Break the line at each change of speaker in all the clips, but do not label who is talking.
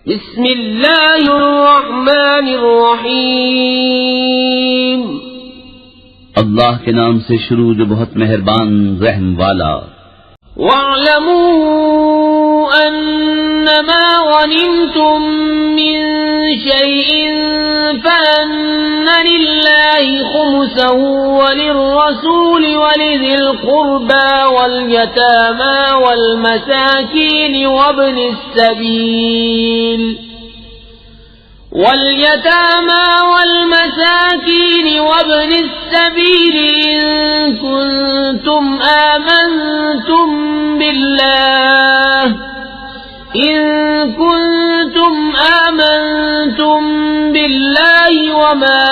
بسم اللہ الرحمن الرحیم،
اللہ کے نام سے شروع جو بہت مہربان رحم والا۔
وَاعْلَمُوا أَنَّمَا غَنِمْتُم مِّن شَيْءٍ فَأَنَّ لِلَّهِ خُمُسَهُ وَلِلرَّسُولِ وَلِذِي الْقُرْبَى وَالْيَتَامَى وَالْمَسَاكِينِ وَابْنِ السَّبِيلِ إِن كُنتُمْ آمنتم بالله وما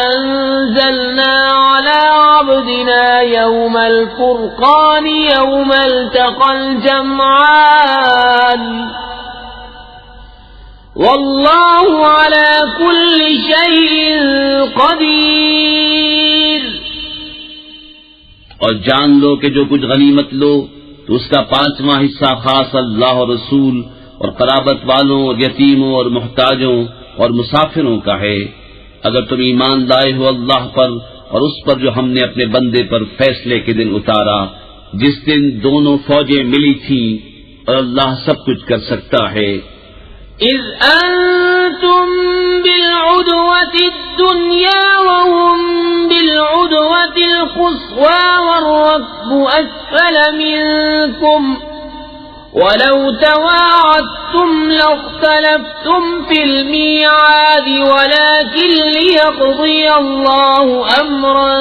أنزلنا على عبدنا يوم الفرقان يوم التقى الجمعان والله على كل شيء قدير۔
اور جان لو کہ جو کچھ غنیمت لو تو اس کا 5واں حصہ خاص اللہ اور رسول اور قرابت والوں اور یتیموں اور محتاجوں اور مسافروں کا ہے، اگر تم ایمان لائے ہو اللہ پر اور اس پر جو ہم نے اپنے بندے پر فیصلے کے دن اتارا، جس دن دونوں فوجیں ملی تھیں، اور اللہ سب کچھ کر سکتا ہے۔
اذ انتم بالعدوة الدنيا وهم بالعدوة القصوى والركب أسفل منكم ولو تواعدتم لاختلفتم في الميعاد ولكن ليقضي الله أمرا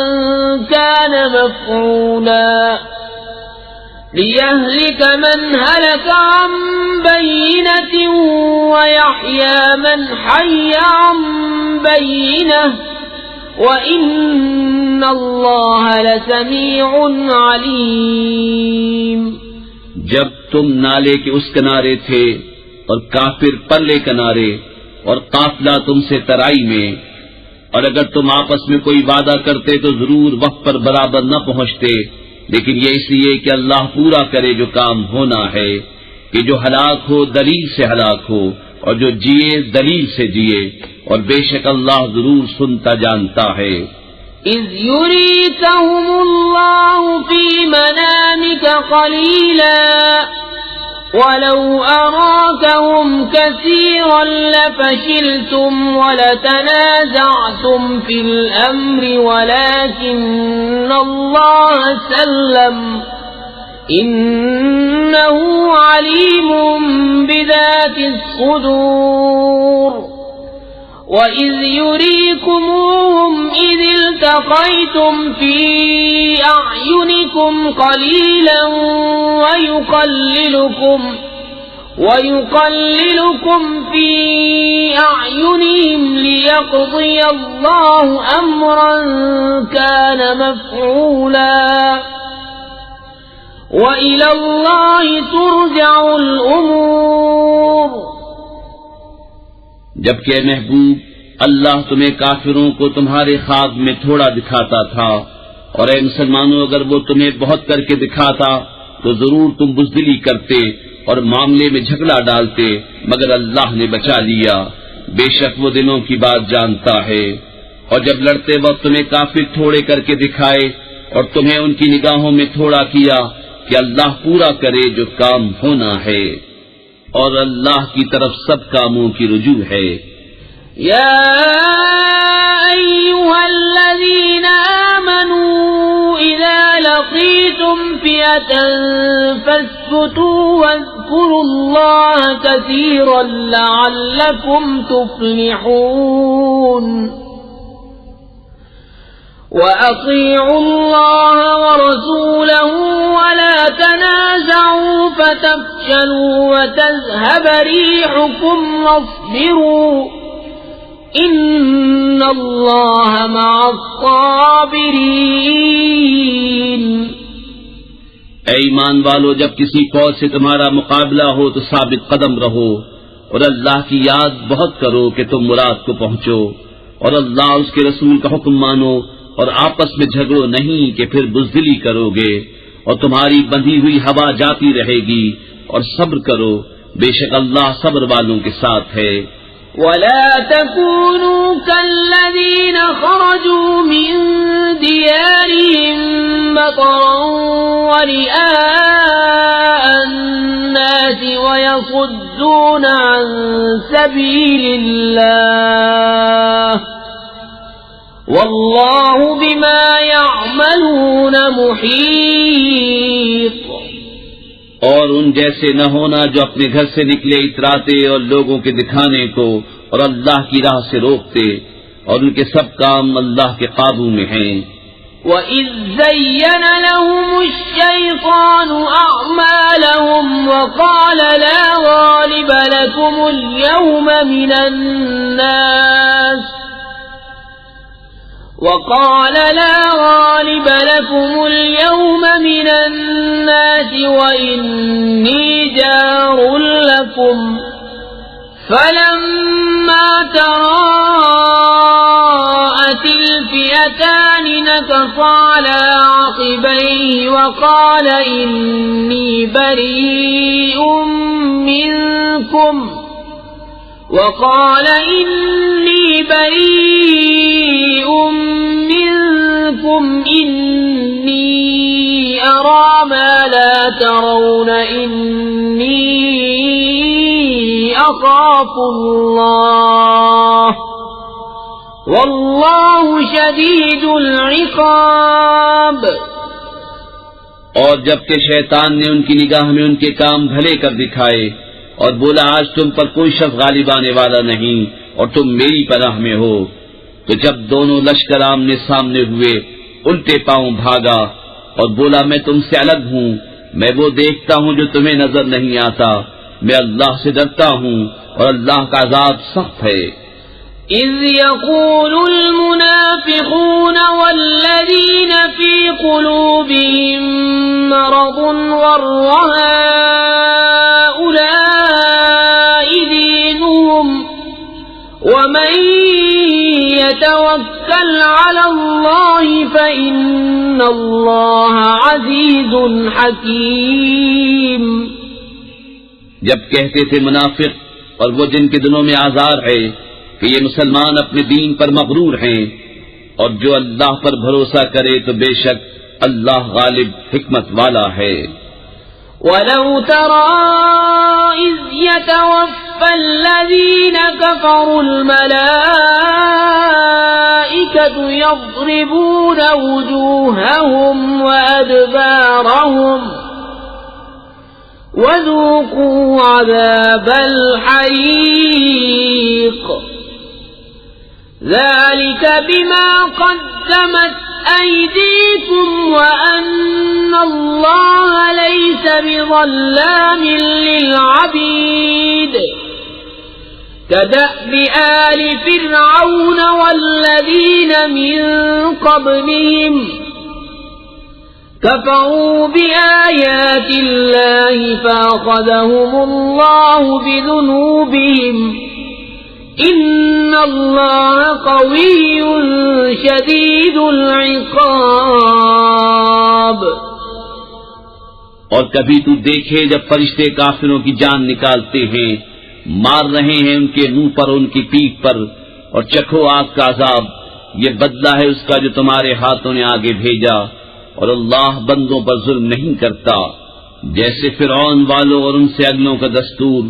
كان مفعولا ليهلك من هلك عن بينة ويحيى من حي عن بينة وإن الله لسميع عليم۔
جب تم نالے کے اس کنارے تھے اور کافر پرلے کنارے اور قافلہ تم سے ترائی میں، اور اگر تم آپس میں کوئی وعدہ کرتے تو ضرور وقت پر برابر نہ پہنچتے، لیکن یہ اس لیے کہ اللہ پورا کرے جو کام ہونا ہے، کہ جو ہلاک ہو دلیل سے ہلاک ہو اور جو جیے دلیل سے جیے، اور بے شک اللہ ضرور سنتا جانتا ہے۔
اذ يريكهم الله في منامك قليلا ولو أراكهم كثيرا لفشلتم ولتنازعتم في الأمر ولكن الله سلم إنه عليم بذات الصدور۔ وَإِذْ يُرِيكُمُوهُمْ إِذِ الْتَقَيْتُمْ فِي أَعْيُنِكُمْ قَلِيلًا وَيُقَلِّلُكُمْ فِي أَعْيُنِهِمْ لِيَقْضِيَ اللَّهُ أَمْرًا كَانَ مَفْعُولًا وَإِلَى اللَّهِ تُرْجَعُ الْأُمُورُ۔
جبکہ محبوب اللہ تمہیں کافروں کو تمہارے خواب میں تھوڑا دکھاتا تھا، اور اے مسلمانوں اگر وہ تمہیں بہت کر کے دکھاتا تو ضرور تم بزدلی کرتے اور معاملے میں جھگڑا ڈالتے، مگر اللہ نے بچا لیا، بے شک وہ دنوں کی بات جانتا ہے۔ اور جب لڑتے وقت تمہیں کافر تھوڑے کر کے دکھائے اور تمہیں ان کی نگاہوں میں تھوڑا کیا، کہ اللہ پورا کرے جو کام ہونا ہے، اور اللہ کی طرف سب کاموں کی رجوع ہے۔
یا ایھا الذین آمنوا اذا لقیتم فئة فاثبتوا واذکروا اللہ کثیرا لعلکم تفلحون۔ وَأَطِيعُوا اللَّهَ وَرَسُولَهُ وَلَا تَنَازَعُوا فَتَفْشَلُوا وَتَذْهَبَ رِيحُكُمْ وَاصْبِرُوا إِنَّ اللَّهَ مَعَ الصَّابِرِينَ۔
اے ایمان والو، جب کسی فوج سے تمہارا مقابلہ ہو تو ثابت قدم رہو، اور اللہ کی یاد بہت کرو کہ تم مراد کو پہنچو، اور اللہ اس کے رسول کا حکم مانو، اور آپس میں جھگڑو نہیں کہ پھر بزدلی کرو گے، اور تمہاری بندھی ہوئی ہوا جاتی رہے گی، اور صبر کرو بے شک اللہ صبر والوں کے ساتھ ہے۔
ولا تكونوا كالذين خرجوا من ديارهم بطرا ورئاء الناس ويصدون عن سبيل الله والله بما يعملون محيط۔
اور ان جیسے نہ ہونا جو اپنے گھر سے نکلے اتراتے اور لوگوں کے دکھانے کو اور اللہ کی راہ سے روکتے، اور ان کے سب کام اللہ کے قابو میں ہیں۔
وَإِذْ زَيَّنَ لَهُمُ الشَّيْطَانُ أَعْمَالَهُمْ وَقَالَ لَا غَالِبَ لَكُمُ الْيَوْمَ مِنَ النَّاسِ وَإِنِّي جَارٌ لَكُمْ فَلَمَّا تَرَاءَتِ الْفِئَتَانِ نَكَصَ عَلَى عَقِبَيْهِ وَقَالَ إِنِّي بَرِيءٌ منكم إني أرى ما لا ترون إني أخاف الله والله شديد العقاب۔
اور جبکہ شیطان نے ان کی نگاہ میں ان کے کام بھلے کر دکھائے اور بولا آج تم پر کوئی شخص غالب آنے والا نہیں اور تم میری پناہ میں ہو، تو جب دونوں لشکر آمنے سامنے ہوئے الٹے پاؤں بھاگا اور بولا میں تم سے الگ ہوں، میں وہ دیکھتا ہوں جو تمہیں نظر نہیں آتا، میں اللہ سے ڈرتا ہوں اور اللہ کا عذاب سخت ہے۔
إذ يقول المنافقون والذين في قلوبهم مرض غر هؤلاء دينهم ومن يتوكل على الله فإن الله عزيز حكيم۔
جب کہتے تھے منافق اور وہ جن کے دلوں میں آزار ہے کہ یہ مسلمان اپنے دین پر مغرور ہیں، اور جو اللہ پر بھروسہ کرے تو بے شک اللہ غالب حکمت والا ہے۔
وَلَوْ تَرَى إِذْ يَتَوَفَّى الَّذِينَ كَفَرُوا الْمَلَائِكَةُ يَضْرِبُونَ وُجُوهَهُمْ وَأَدْبَارَهُمْ وَذُوقُوا عَذَابَ الْحَرِيقِ ذَلِكَ بِمَا قَدَّمَتْ أَيْدِيكُمْ وَأَنَّ اللَّهَ لَيْسَ بِظَلَّامٍ لِّلْعَبِيدِ كَدَأْبِ آلِ فِرْعَوْنَ وَالَّذِينَ مِن قَبْلِهِمْ كَفَرُوا بِآيَاتِ اللَّهِ فَأَخَذَهُمُ اللَّهُ بِذُنُوبِهِمْ إِنَّ اللَّهَ قَوِيٌّ شَدِيدُ الْعِقَابِ۔
اور کبھی تو دیکھے جب فرشتے کافروں کی جان نکالتے ہیں، مار رہے ہیں ان کے منہ پر ان کی پیٹھ پر، اور چکھو آگ کا عذاب، یہ بدلہ ہے اس کا جو تمہارے ہاتھوں نے آگے بھیجا، اور اللہ بندوں پر ظلم نہیں کرتا۔ جیسے فرعون والوں اور ان سے اگلوں کا دستور،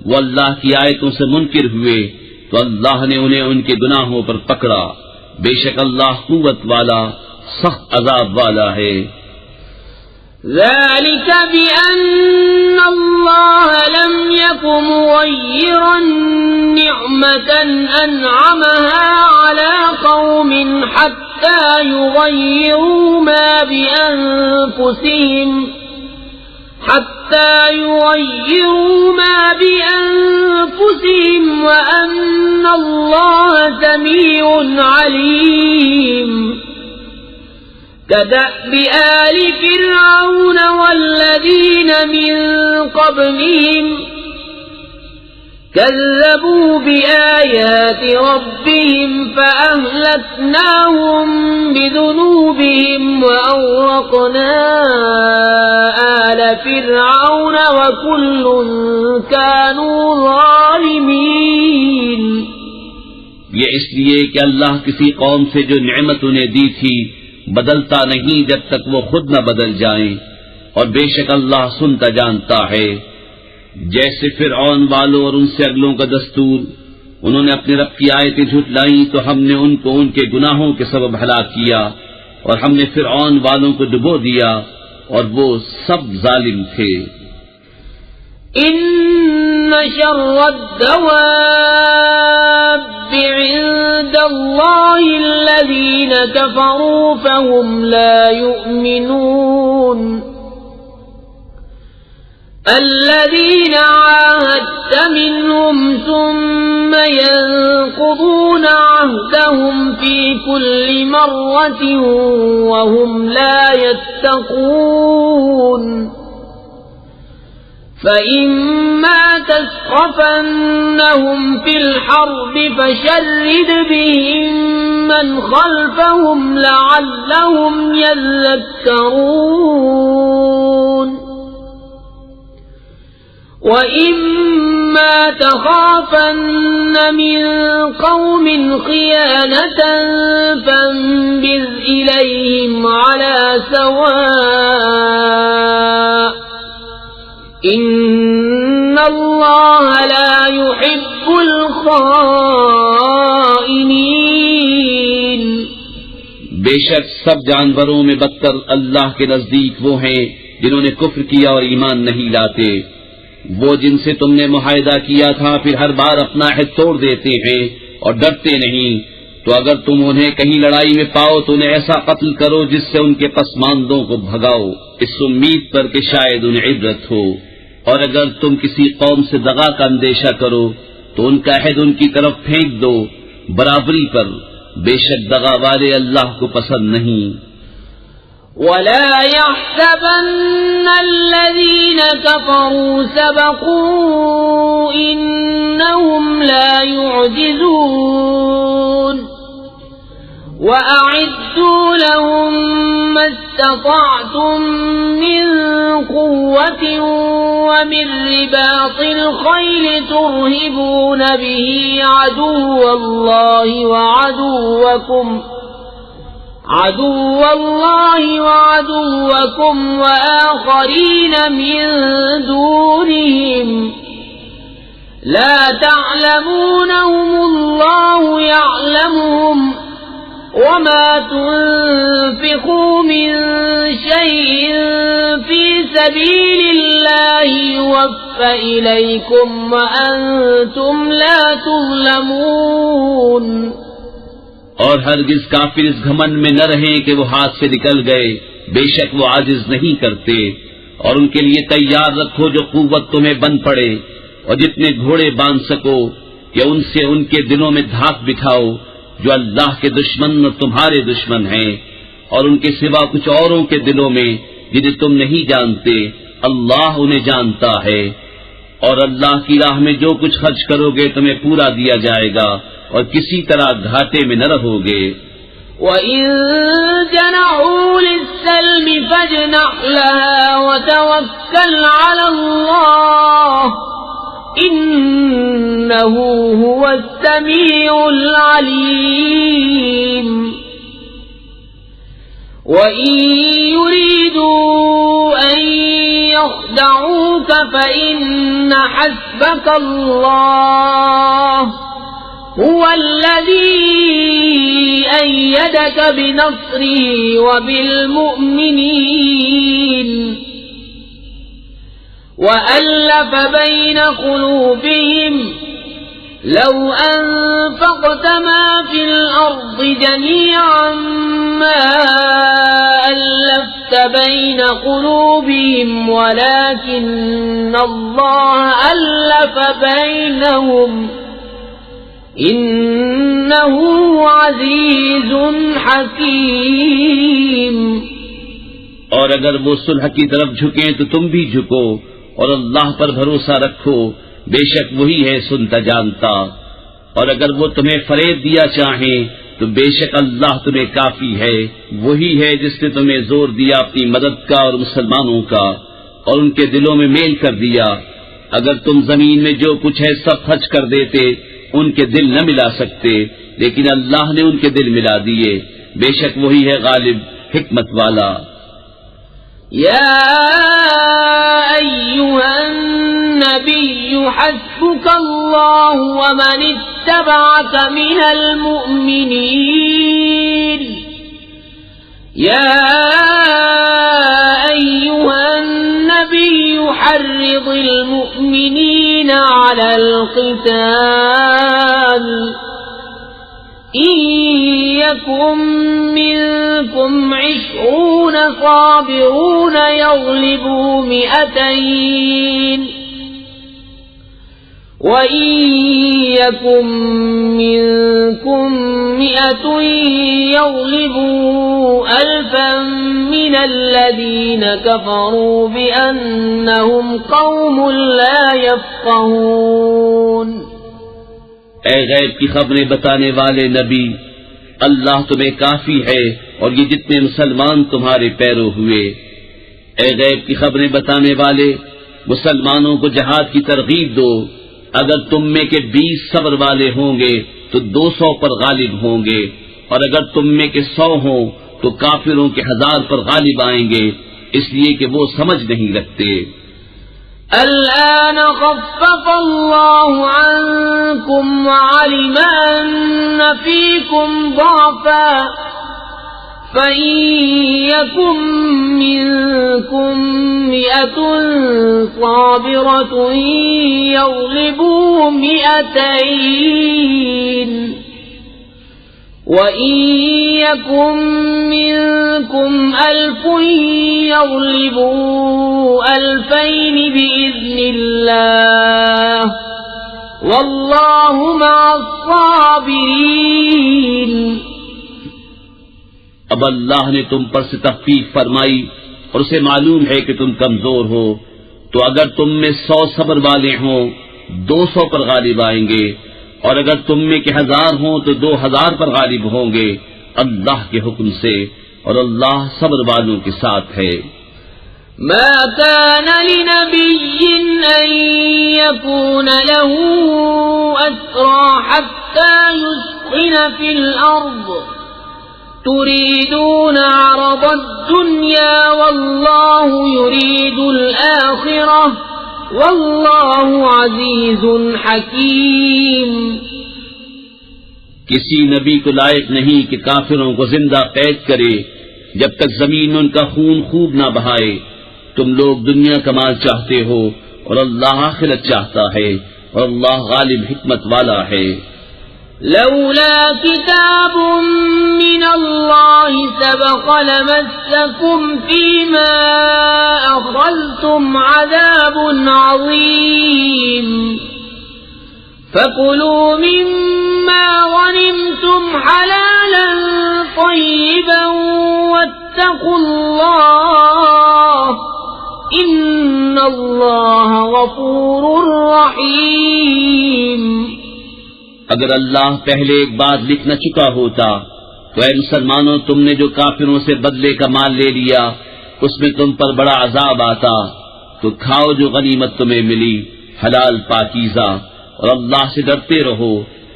وہ اللہ کی آیتوں سے منکر ہوئے تو اللہ نے انہیں ان کے گناہوں پر پکڑا، بے شک اللہ قوت والا سخت عذاب والا ہے۔
ذلك بأن الله لم يكن مغيرا نعمة أنعمها على قوم حتى يغيروا ما بأنفسهم وأن الله سميع عليم۔ كدأب آل فرعون والذين من قبلهم كذبوا بآيات ربهم فأهلكناهم بذنوبهم وأغرقنا آل فرعون وكل كانوا ظالمين.
یہ اس لیے کہ اللہ کسی قوم سے جو نعمت انہیں دی تھی بدلتا نہیں جب تک وہ خود نہ بدل جائیں، اور بے شک اللہ سنتا جانتا ہے. جیسے فرعون والوں اور ان سے اگلوں کا دستور، انہوں نے اپنے رب کی آیتیں جھٹلائیں تو ہم نے ان کو ان کے گناہوں کے سبب ہلاک کیا، اور ہم نے فرعون والوں کو ڈبو دیا اور وہ سب ظالم تھے.
ان شر الدواب عند الله الذين كفروا فهم لا يؤمنون. الذين عاهدت منهم ثم ينقضون عهدهم في كل مرة وهم لا يتقون. فإما تثقفنهم في الحرب فشرد بهم من خلفهم لعلهم يذكرون. وَإِمَّا تَخَافَنَّ مِنْ قَوْمٍ خِيَانَةً فَانبِذْ إِلَيْهِمْ عَلَى سَوَاءٍ ۚ إِنَّ اللَّهَ لَا يُحِبُّ الْخَائِنِينَ.
بے شک سب جانوروں میں بدتر اللہ کے نزدیک وہ ہیں جنہوں نے کفر کیا اور ایمان نہیں لاتے. وہ جن سے تم نے معاہدہ کیا تھا پھر ہر بار اپنا عہد توڑ دیتے ہیں اور ڈرتے نہیں، تو اگر تم انہیں کہیں لڑائی میں پاؤ تو انہیں ایسا قتل کرو جس سے ان کے پسماندوں کو بھگاؤ، اس امید پر کہ شاید انہیں عبرت ہو. اور اگر تم کسی قوم سے دغا کا اندیشہ کرو تو ان کا عہد ان کی طرف پھینک دو برابری پر، بے شک دغا والے اللہ کو پسند نہیں.
وَلَا يَحْسَبَنَّ الَّذِينَ كَفَرُوا سَبَقُوا إِنَّهُمْ لَا يُعْجِزُونَ. وَأَعِدُّوا لَهُم مَّا اسْتَطَعْتُم مِّن قُوَّةٍ وَمِن رِّبَاطِ الْخَيْلِ تُرْهِبُونَ بِهِ عَدُوَّ اللَّهِ وَعَدُوَّكُمْ وَآخَرِينَ مِن دُونِهِمْ لَا تَعْلَمُونَهُمُ اللَّهُ يَعْلَمُهُمْ ۚ وَمَا تُنفِقُوا مِن شَيْءٍ فِي سَبِيلِ اللَّهِ يُوَفَّ إِلَيْكُمْ وَأَنتُمْ لَا تُظْلَمُونَ.
اور ہرگز کافر اس گھمنڈ میں نہ رہیں کہ وہ ہاتھ سے نکل گئے، بے شک وہ عاجز نہیں کرتے. اور ان کے لیے تیار رکھو جو قوت تمہیں بن پڑے، اور جتنے گھوڑے باندھ سکو کہ ان سے ان کے دلوں میں دھاک بٹھاؤ جو اللہ کے دشمن اور تمہارے دشمن ہیں، اور ان کے سوا کچھ اوروں کے دلوں میں جنہیں تم نہیں جانتے، اللہ انہیں جانتا ہے. اور اللہ کی راہ میں جو کچھ خرچ کرو گے تمہیں پورا دیا جائے گا اور کسی طرح گھاٹے میں نہ رہو گے.
وَإِن جَنَحُوا لِلسَّلْمِ فَاجْنَحْ لَهَا وَتَوَكَّلْ عَلَى اللَّهِ ۚ إِنَّهُ هُوَ السَّمِيعُ الْعَلِيمُ. وَإِن يُرِيدُوا أَن يَخْدَعُوكَ فَإِنَّ حَسْبَكَ اللَّهُ هُوَ الَّذِي أَيَّدَكَ بِنَصْرِهِ وَبِالْمُؤْمِنِينَ وَأَلَّفَ بَيْنَ قُلُوبِهِمْ لَوْ أَنفَقْتَ مَا فِي الْأَرْضِ جَمِيعًا مَا أَلَّفْتَ بَيْنَ قُلُوبِهِمْ وَلَكِنَّ اللَّهَ أَلَّفَ بَيْنَهُمْ إِنَّهُ عَزِيزٌ حَكِيمٌ.
اور اگر وہ صلح کی طرف جھکیں تو تم بھی جھکو، اور اللہ پر بھروسہ رکھو بے شک وہی ہے سنتا جانتا. اور اگر وہ تمہیں فریب دیا چاہیں تو بے شک اللہ تمہیں کافی ہے. وہی ہے جس نے تمہیں زور دیا اپنی مدد کا اور مسلمانوں کا، اور ان کے دلوں میں میل کر دیا. اگر تم زمین میں جو کچھ ہے سب خرچ کر دیتے ان کے دل نہ ملا سکتے، لیکن اللہ نے ان کے دل ملا دیے. بے شک وہی ہے غالب حکمت والا.
يا أيها النبي حسبك الله ومن اتبعك من المؤمنين. يا أيها النبي حرض المؤمنين على القتال إن يكن منكم 20 صابرون يغلبوا 200 وإن يكن منكم 100 يغلبوا 1000 من الذين كفروا بأنهم قوم لا يفقهون.
اے غیب کی خبریں بتانے والے نبی، اللہ تمہیں کافی ہے اور یہ جتنے مسلمان تمہارے پیرو ہوئے. اے غیب کی خبریں بتانے والے، مسلمانوں کو جہاد کی ترغیب دو. اگر تم میں کے 20 صبر والے ہوں گے تو 200 پر غالب ہوں گے، اور اگر تم میں کے 100 ہوں تو کافروں کے 1000 پر غالب آئیں گے، اس لیے کہ وہ سمجھ نہیں رکھتے.
الآن خفف الله عنكم وعلم أن فيكم ضعفا فإن يكن منكم 100 صابرة يغلبوا 200 وَإِن يَكُن مِّنكُمْ 1000 يَغْلِبُوا 2000 بِإِذْنِ اللَّهِ وَاللَّهُ مَعَ الصَّابِرِينَ.
اب اللہ نے تم پر سے تخفیف فرمائی اور اسے معلوم ہے کہ تم کمزور ہو، تو اگر تم میں 100 صبر والے ہوں 200 پر غالب آئیں گے، اور اگر تم میں کے 1000 ہوں تو 2000 پر غالب ہوں گے اللہ کے حکم سے، اور اللہ صبر والوں کے ساتھ ہے.
ما كان لنبي أن يكون له أسرى حتى يسخن في الأرض تريدون عرض الدنيا والله يريد الآخرة واللہ عزیز حکیم.
کسی نبی کو لائق نہیں کہ کافروں کو زندہ قید کرے جب تک زمین میں ان کا خون خوب نہ بہائے. تم لوگ دنیا کمال چاہتے ہو اور اللہ آخرت چاہتا ہے، اور اللہ غالب حکمت والا ہے.
لولا کتاب من اللہ سبق لمسکم فیما اخذتم عذاب عظیم فکلوا مما غنمتم حلالا طیبا واتقوا اللہ ان اللہ غفور رحیم.
اگر اللہ پہلے ایک بات لکھ نہ چکا ہوتا تو اے مسلمانوں، تم نے جو کافروں سے بدلے کا مال لے لیا اس میں تم پر بڑا عذاب آتا. تو کھاؤ جو غنیمت تمہیں ملی حلال پاکیزہ، اور اللہ سے ڈرتے رہو،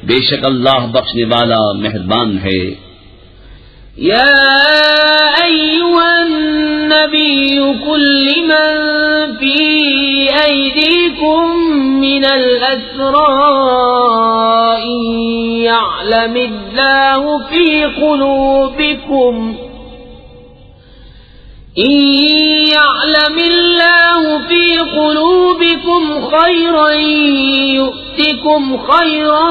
بے شک اللہ بخشنے والا مہربان ہے.
یا ایھا النبی قل لمن فی ایدیکم من الاسرى إن يعلم الله في قلوبكم خيرا يؤتكم خيرا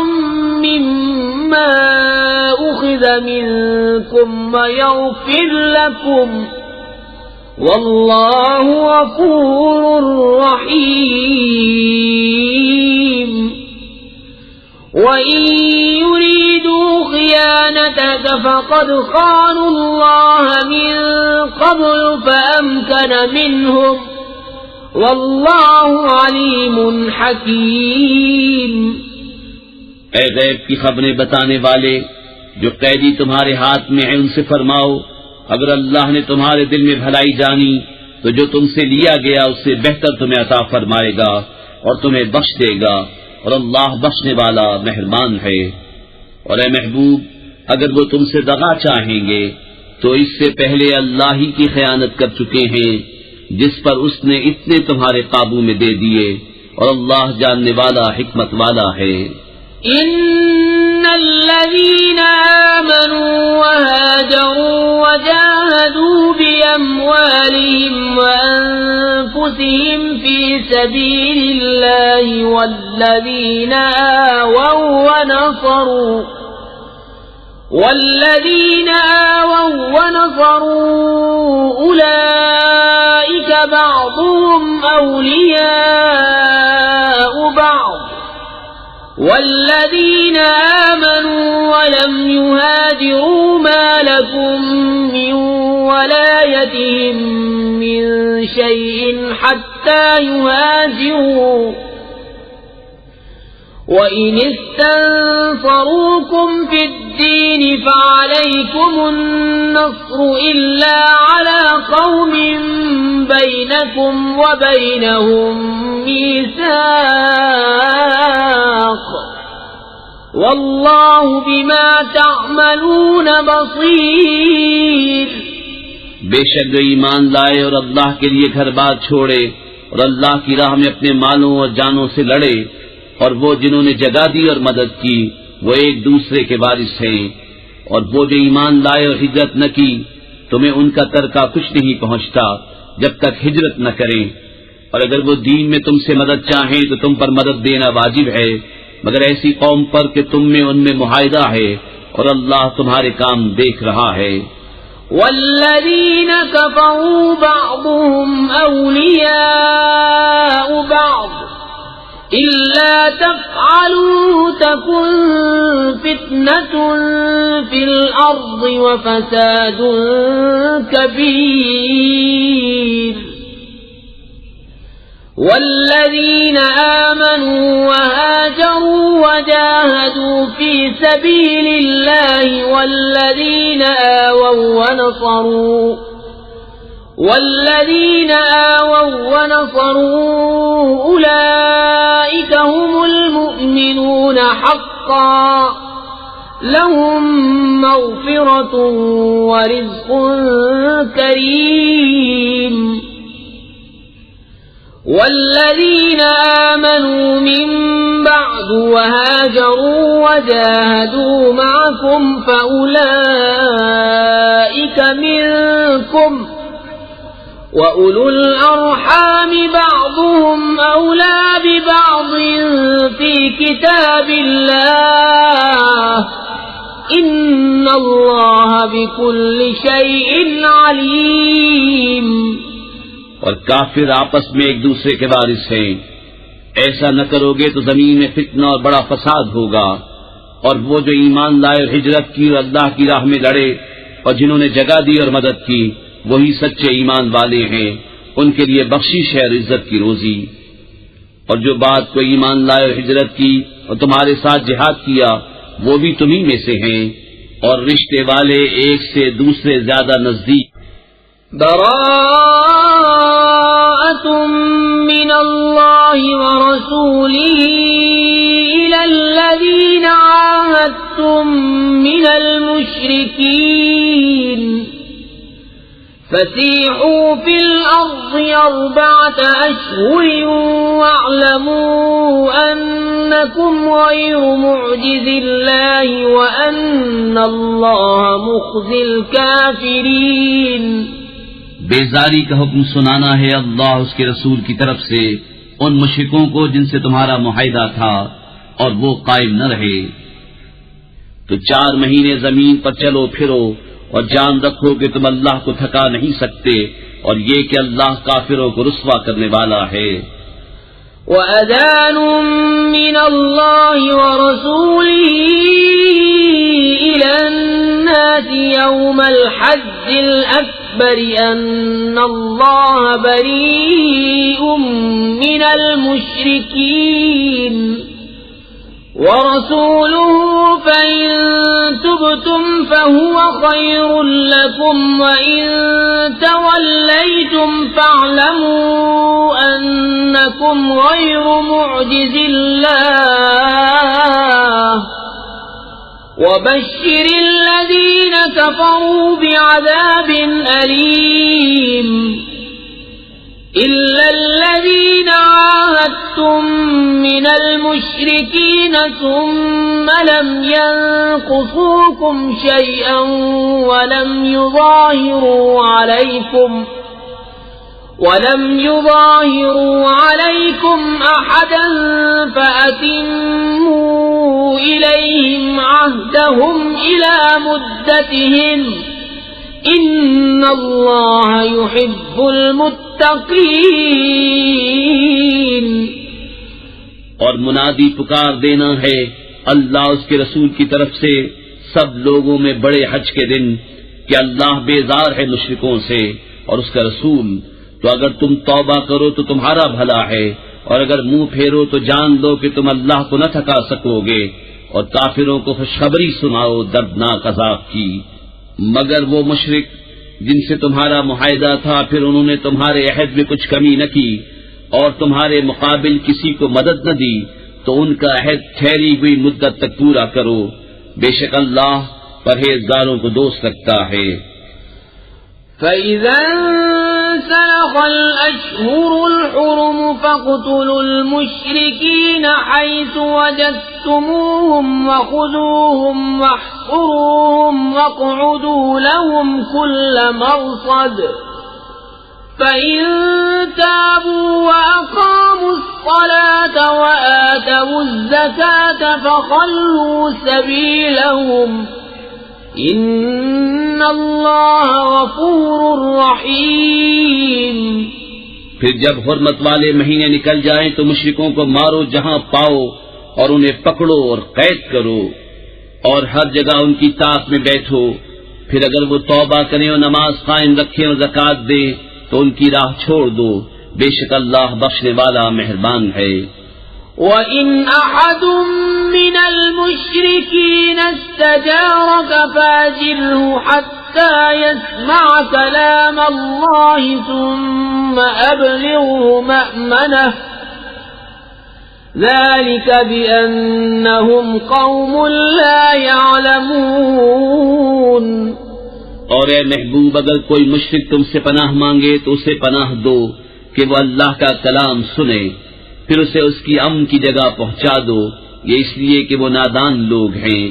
مما أخذ منكم ويغفر لكم والله غفور رحيم. وَإِن يُرِيدُوا خِيَانَتَكَ فَقَدْ خَانُوا اللَّهَ مِن قَبْلُ فَأَمْكَنَ مِنْهُمْ واللہ علیم حکیم۔
اے غیب کی خبریں بتانے والے، جو قیدی تمہارے ہاتھ میں ہیں ان سے فرماؤ، اگر اللہ نے تمہارے دل میں بھلائی جانی تو جو تم سے لیا گیا اس سے بہتر تمہیں عطا فرمائے گا اور تمہیں بخش دے گا، اور اللہ بخشنے والا مہربان ہے۔ اور اے محبوب، اگر وہ تم سے دغا چاہیں گے تو اس سے پہلے اللہ ہی کی خیانت کر چکے ہیں، جس پر اس نے اتنے تمہارے قابو میں دے دیے، اور اللہ جاننے والا حکمت والا ہے۔
ان الذين آمنوا وهاجروا وجاهدوا بأموالهم وأنفسهم في سبيل الله والذين آووا ونصروا أولئك بعضهم أولياء بعض، والذين آمنوا ولم يهاجروا ما لكم من ولايتهم من شيء حتى يهاجروا، وإن استنصروكم في الدين فعليكم النصر إلا على قوم بينكم وبينهم ميثاق، واللہ بما تعملون بصیر۔
بے شک جو ایمان لائے اور اللہ کے لیے گھر بار چھوڑے اور اللہ کی راہ میں اپنے مالوں اور جانوں سے لڑے، اور وہ جنہوں نے جگہ دی اور مدد کی وہ ایک دوسرے کے وارث ہیں، اور وہ جو ایمان لائے اور ہجرت نہ کی تمہیں ان کا ترکہ کچھ نہیں پہنچتا جب تک ہجرت نہ کریں، اور اگر وہ دین میں تم سے مدد چاہیں تو تم پر مدد دینا واجب ہے، مگر ایسی قوم پر کہ تم میں ان میں معاہدہ ہے اور اللہ تمہارے کام دیکھ رہا ہے۔
والذین کفروا بعضهم اولیاء بعض إلا تفعلوا تكن فتنة في الأرض وفساد كبير۔ والذين آمنوا وهاجروا وجاهدوا في سبيل الله والذين آووا ونصروا أولئك هم المؤمنون حقا، لهم مغفرة ورزق كريم۔ والذين آمنوا من بعد وهاجروا وجاهدوا معكم فأولئك منكم، وَأُولُو الْأَرْحَامِ بَعْضُهُمْ أَوْلَى بِبَعْضٍ فِي كِتَابِ اللَّهِ إِنَّ اللَّهَ بِكُلِّ شَيْءٍ عَلِيمٌ۔
اور کافر آپس میں ایک دوسرے کے وارث ہیں، ایسا نہ کرو گے تو زمین میں فتنہ اور بڑا فساد ہوگا، اور وہ جو ایمان لائے اور ہجرت کی اور اللہ کی راہ میں لڑے اور جنہوں نے جگہ دی اور مدد کی وہی سچے ایمان والے ہیں، ان کے لیے بخشش ہے اور عزت کی روزی۔ اور جو بات کو ایمان لائے اور ہجرت کی اور تمہارے ساتھ جہاد کیا وہ بھی تمہیں میں سے ہیں، اور رشتے والے ایک سے دوسرے زیادہ نزدیک۔
براءۃ من اللہ ورسولہ الی الذین عاہدتم من المشرکین، فسیحوا فی الارض 4 اشہر واعلموا انکم غیر معجز اللہ وان اللہ مخزی الکافرین۔
بیزاری کا حکم سنانا ہے اللہ اس کے رسول کی طرف سے ان مشرکوں کو جن سے تمہارا معاہدہ تھا اور وہ قائم نہ رہے، تو 4 مہینے زمین پر چلو پھرو اور جان رکھو کہ تم اللہ کو تھکا نہیں سکتے، اور یہ کہ اللہ کافروں کو رسوا کرنے والا ہے۔
وَأَذَانٌ مِّنَ اللَّهِ وَرَسُولِهِ إِلَى النَّاسِ يَوْمَ الْحَجِّ الْأَكْبَرِ ليحبرئن الله بريء من المشركين ورسوله فإن تبتم فهو خير لكم وإن توليتم فاعلموا أنكم غير معجز الله وبشر الذين كفروا بعذاب أليم إلا الذين عاهدتم من المشركين ثم لم ينقصوكم شيئا ولم يظاهروا عليكم أحدا فأتموا إليهم عهدهم إلى مدتهم إن الله يحب المتقين.
اور منادی پکار دینا ہے اللہ اس کے رسول کی طرف سے سب لوگوں میں بڑے حج کے دن کہ اللہ بیزار ہے مشرکوں سے اور اس کا رسول، تو اگر تم توبہ کرو تو تمہارا بھلا ہے، اور اگر منہ پھیرو تو جان لو کہ تم اللہ کو نہ تھکا سکو گے، اور کافروں کو خوشخبری سناؤ دردناک عذاب کی. مگر وہ مشرک جن سے تمہارا معاہدہ تھا پھر انہوں نے تمہارے عہد میں کچھ کمی نہ کی اور تمہارے مقابل کسی کو مدد نہ دی، تو ان کا عہد ٹھہری ہوئی مدت تک پورا کرو، بے شک اللہ پرہیزگاروں کو دوست رکھتا ہے.
فَإِذَا انسَلَخَ الْأَشْهُرُ الْحُرُمُ فَاقْتُلُوا الْمُشْرِكِينَ حَيْثُ وَجَدتُّمُوهُمْ وَخُذُوهُمْ وَاحْصُرُوهُمْ وَاقْعُدُوا لَهُمْ كُلَّ مَرْصَدٍ فَإِن تَابُوا وَأَقَامُوا الصَّلَاةَ وَآتَوُا الزَّكَاةَ فَخَلُّوا سَبِيلَهُمْ ان اللہ غفور رحیم.
پھر جب حرمت والے مہینے نکل جائیں تو مشرکوں کو مارو جہاں پاؤ اور انہیں پکڑو اور قید کرو اور ہر جگہ ان کی طاق میں بیٹھو. پھر اگر وہ توبہ کریں اور نماز قائم رکھیں اور زکوٰۃ دیں تو ان کی راہ چھوڑ دو، بے شک اللہ بخشنے والا مہربان ہے.
وَإِنْ أَحَدٌ مِّنَ الْمُشْرِكِينَ اسْتَجَارَكَ فَأَجِرْهُ حَتَّى يَسْمَعَ كَلَامَ اللَّهِ ثُمَّ أَبْلِغْهُ مَأْمَنَهُ ذَلِكَ بِأَنَّهُمْ قَوْمٌ لَا يَعْلَمُونَ.
اور اے محبوب اگر کوئی مشرک تم سے پناہ مانگے تو اسے پناہ دو کہ وہ اللہ کا کلام سنے، پھر اسے اس کی امن کی جگہ پہنچا دو، یہ اس لیے کہ وہ نادان لوگ ہیں.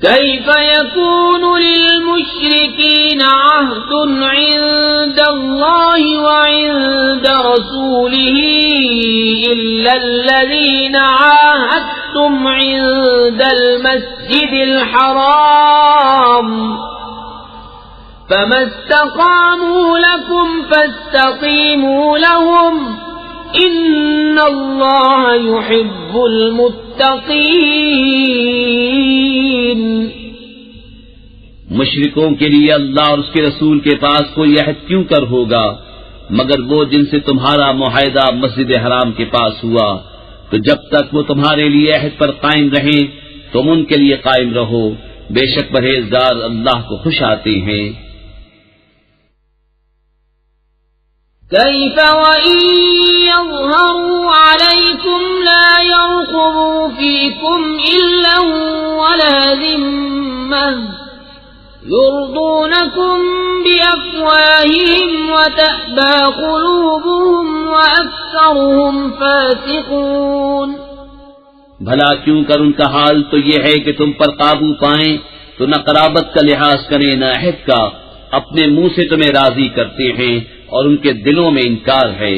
كيف يكون للمشركين عهد عند الله وعند رسوله إلا الذين عاهدتم عند المسجد الحرام فما استقاموا لكم فاستقيموا لهم ان اللہ يحب المتقین.
مشرکوں کے لیے اللہ اور اس کے رسول کے پاس کوئی عہد کیوں کر ہوگا مگر وہ جن سے تمہارا معاہدہ مسجد حرام کے پاس ہوا، تو جب تک وہ تمہارے لیے عہد پر قائم رہیں تم ان کے لیے قائم رہو، بے شک پرہیزگار اللہ کو خوش آتے ہیں.
كيف وإن يظهروا عليكم لا يرقبوا فيكم إلا ولا ذمة يرضونكم بأفواههم وتأبى قلوبهم وأكثرهم فاسقون.
بھلا کیوں کر ان کا حال تو یہ ہے کہ تم پر قابو پائیں تو نہ قرابت کا لحاظ کریں نہ عہد کا، اپنے منہ سے تمہیں راضی کرتے ہیں اور ان کے دلوں میں انکار ہے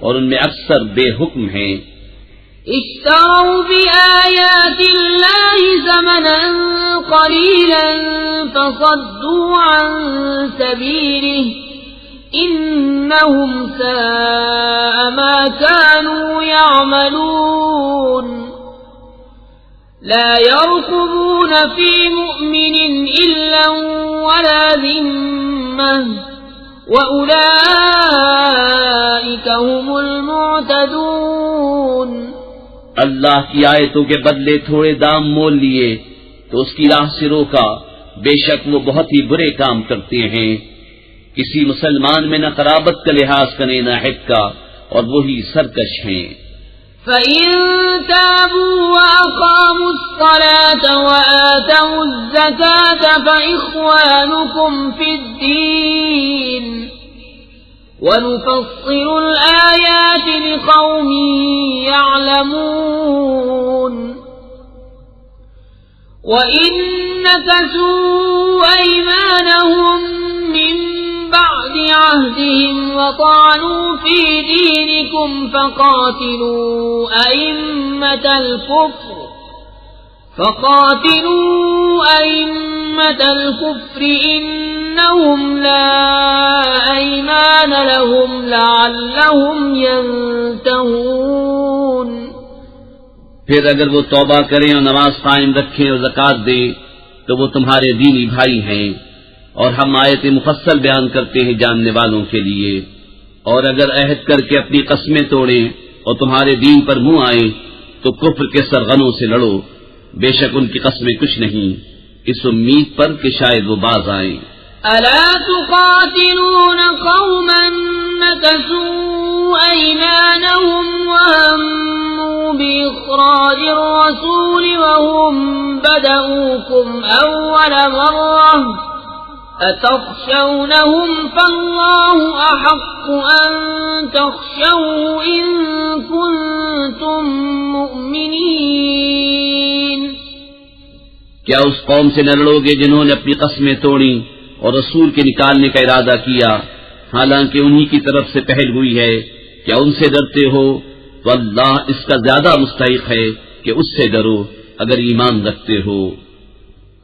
اور ان میں اکثر بے حکم ہیں.
اشتروا بآیات اللہ ثمنا قلیلا فصدوا عن سبیلہ انہم ساء ما كانوا يعملون. لا يرقبون في مؤمن إلا ولا ذمة وأولئك هم المعتدون.
اللہ کی آیتوں کے بدلے تھوڑے دام مول لیے تو اس کی راہ سے روکا، بے شک وہ بہت ہی برے کام کرتے ہیں. کسی مسلمان میں نہ قرابت کا لحاظ کرے نہ حق کا، اور وہی سرکش ہیں.
فَإِن تَابُوا وَأَقَامُوا الصَّلَاةَ وَآتَوُا الزَّكَاةَ فَإِخْوَانُكُمْ فِي الدِّينِ وَنُفَصِّلُ الْآيَاتِ لِقَوْمٍ يَعْلَمُونَ. وَإِن نَكَثُوا أَيْمَانَهُم مِّن بعد عهدهم وطعنوا في دينكم فقاتلوا أئمة الكفر إنهم لا أيمان لهم لعلهم ينتهون.
پھر اگر وہ توبہ کریں اور نماز قائم رکھیں اور زکوٰۃ دیں تو وہ تمہارے دینی بھائی ہیں، اور ہم آیت مفصل بیان کرتے ہیں جاننے والوں کے لیے. اور اگر عہد کر کے اپنی قسمیں توڑیں اور تمہارے دین پر منہ آئیں تو کفر کے سرغنوں سے لڑو، بے شک ان کی قسمیں کچھ نہیں، اس امید پر کہ شاید وہ باز آئیں.
ألا تقاتلون قوما نكثوا أيمانهم وهموا بإخراج الرسول وهم بدؤوكم أول مرة أتخشونهم فالله أحق أن تخشوه إن كنتم مؤمنين.
کیا اس قوم سے نہ لڑو گے جنہوں نے اپنی قسمیں توڑی اور رسول کے نکالنے کا ارادہ کیا، حالانکہ انہی کی طرف سے پہل ہوئی ہے؟ کیا ان سے ڈرتے ہو؟ تو اللہ اس کا زیادہ مستحق ہے کہ اس سے ڈرو اگر ایمان رکھتے ہو.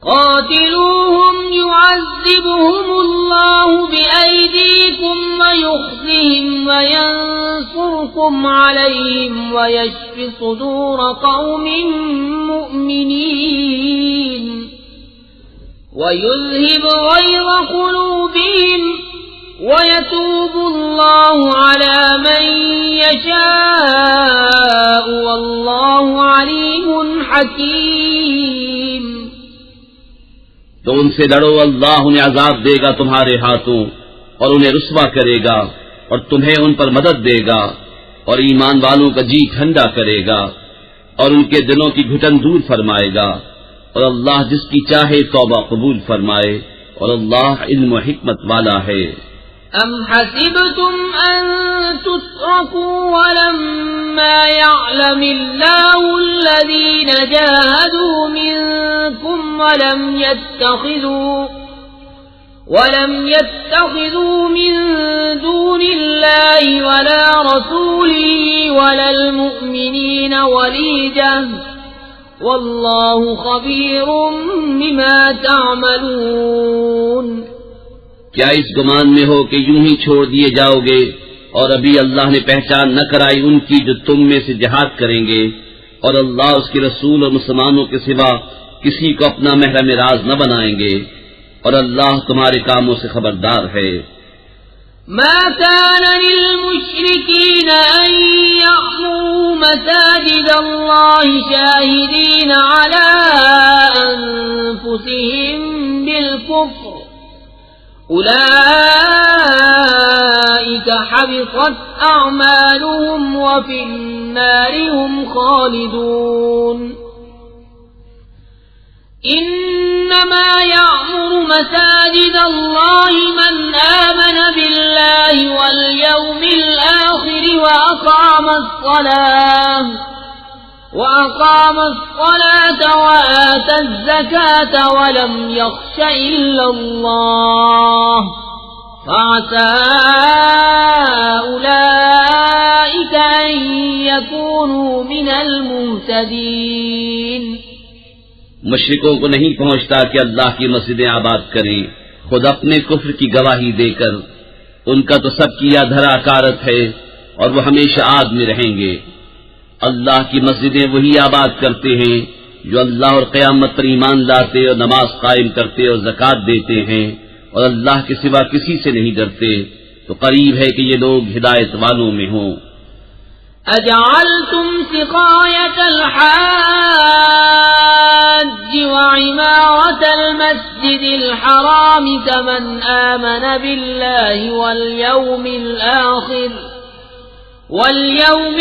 قاتلوهم يعذبهم الله بأيديكم ويخزهم وينصركم عليهم ويشف صدور قوم مؤمنين ويذهب غيظ قلوبهم ويتوب الله على من يشاء والله عليم حكيم.
تو ان سے لڑو، اللہ انہیں عذاب دے گا تمہارے ہاتھوں اور انہیں رسوا کرے گا اور تمہیں ان پر مدد دے گا اور ایمان والوں کا جی ٹھنڈا کرے گا اور ان کے دلوں کی گھٹن دور فرمائے گا، اور اللہ جس کی چاہے توبہ قبول فرمائے، اور اللہ علم و حکمت والا ہے.
أَمْ حَسِبْتُمْ أَن تُتْرَكُوا وَلَمَّا يَعْلَمِ اللَّهُ الَّذِينَ جَاهَدُوا مِنكُمْ وَلَمْ يَتَّخِذُوا مِن دُونِ اللَّهِ وَلَا رَسُولِهِ وَلَا الْمُؤْمِنِينَ وَلِيجَةً وَاللَّهُ خَبِيرٌ بِمَا تَعْمَلُونَ.
کیا اس گمان میں ہو کہ یوں ہی چھوڑ دیے جاؤ گے اور ابھی اللہ نے پہچان نہ کرائی ان کی جو تم میں سے جہاد کریں گے، اور اللہ اس کے رسول اور مسلمانوں کے سوا کسی کو اپنا محرم راز نہ بنائیں گے، اور اللہ تمہارے کاموں سے خبردار ہے.
ما كان للمشركين أن يعمروا مساجد الله شاهدين على أنفسهم بالكفر أولئك حبطت أعمالهم وفي النار هم خالدون. إنما يعمر مساجد الله من آمن بالله واليوم الآخر وأقام الصلاة وآتى الزكاة ولم يخش إلا الله فعسى أولئك أن يكونوا من المهتدين.
مشرکوں کو نہیں پہنچتا کہ اللہ کی مسجدیں آباد کریں خود اپنے کفر کی گواہی دے کر، ان کا تو سب کیا دھرا کارت ہے اور وہ ہمیشہ آگ میں رہیں گے. اللہ کی مسجدیں وہی آباد کرتے ہیں جو اللہ اور قیامت پر ایمان لاتے اور نماز قائم کرتے اور زکوٰۃ دیتے ہیں اور اللہ کے سوا کسی سے نہیں ڈرتے، تو قریب ہے کہ یہ لوگ ہدایت والوں میں ہوں۔
أجعلتم سقاية الحاج وعمارة المسجد الحرام كمن آمن بالله واليوم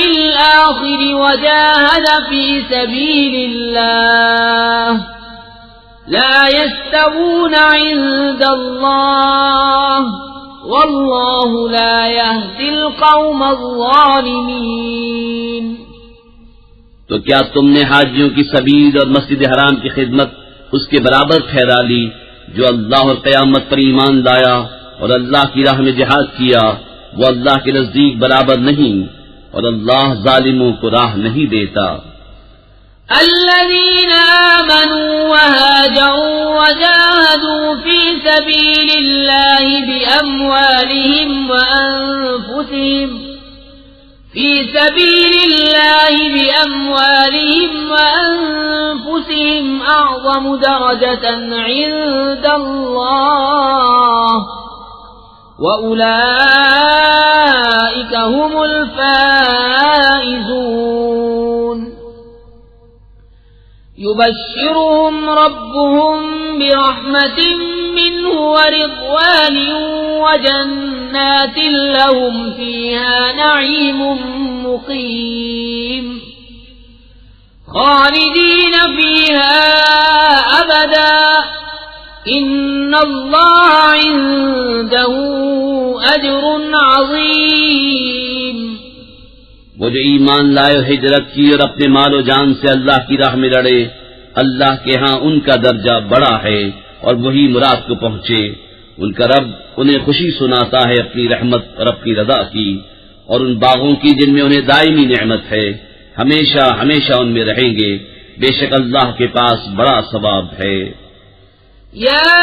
الآخر وجاهد في سبيل الله لا يستوون عند الله واللہ لا يهدی القوم الظالمین۔
تو کیا تم نے حاجیوں کی سبیل اور مسجد حرام کی خدمت اس کے برابر ٹھہرا لی جو اللہ اور قیامت پر ایمان لایا اور اللہ کی راہ میں جہاد کیا؟ وہ اللہ کے نزدیک برابر نہیں، اور اللہ ظالموں کو راہ نہیں دیتا۔
الذين آمنوا وهاجروا وجاهدوا في سبيل الله بأموالهم وأنفسهم أعظم درجة عند الله وأولئك هم الفائزون۔ يبشرهم ربهم برحمة منه ورضوان وجنات لهم فيها نعيم مقيم خالدين فيها أبدا إن الله عنده أجر عظيم۔
وہ جو ایمان لائے و ہجرت کی اور اپنے مال و جان سے اللہ کی راہ میں لڑے، اللہ کے ہاں ان کا درجہ بڑا ہے اور وہی مراد کو پہنچے۔ ان کا رب انہیں خوشی سناتا ہے اپنی رحمت اور اپنی رضا کی، اور ان باغوں کی جن میں انہیں دائمی نعمت ہے، ہمیشہ ہمیشہ ان میں رہیں گے، بے شک اللہ کے پاس بڑا ثواب ہے۔
يا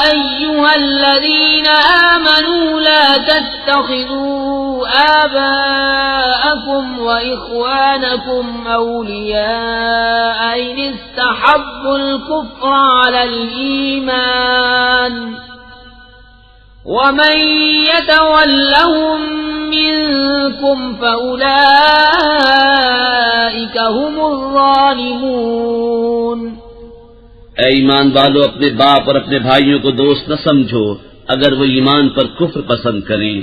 أيها الذين آمنوا لا تتخذوا آباءكم وإخوانكم أولياء إن استحبوا الكفر على الإيمان ومن يتولهم منكم فأولئك هم الظالمون۔
اے ایمان والو، اپنے باپ اور اپنے بھائیوں کو دوست نہ سمجھو اگر وہ ایمان پر کفر پسند کریں،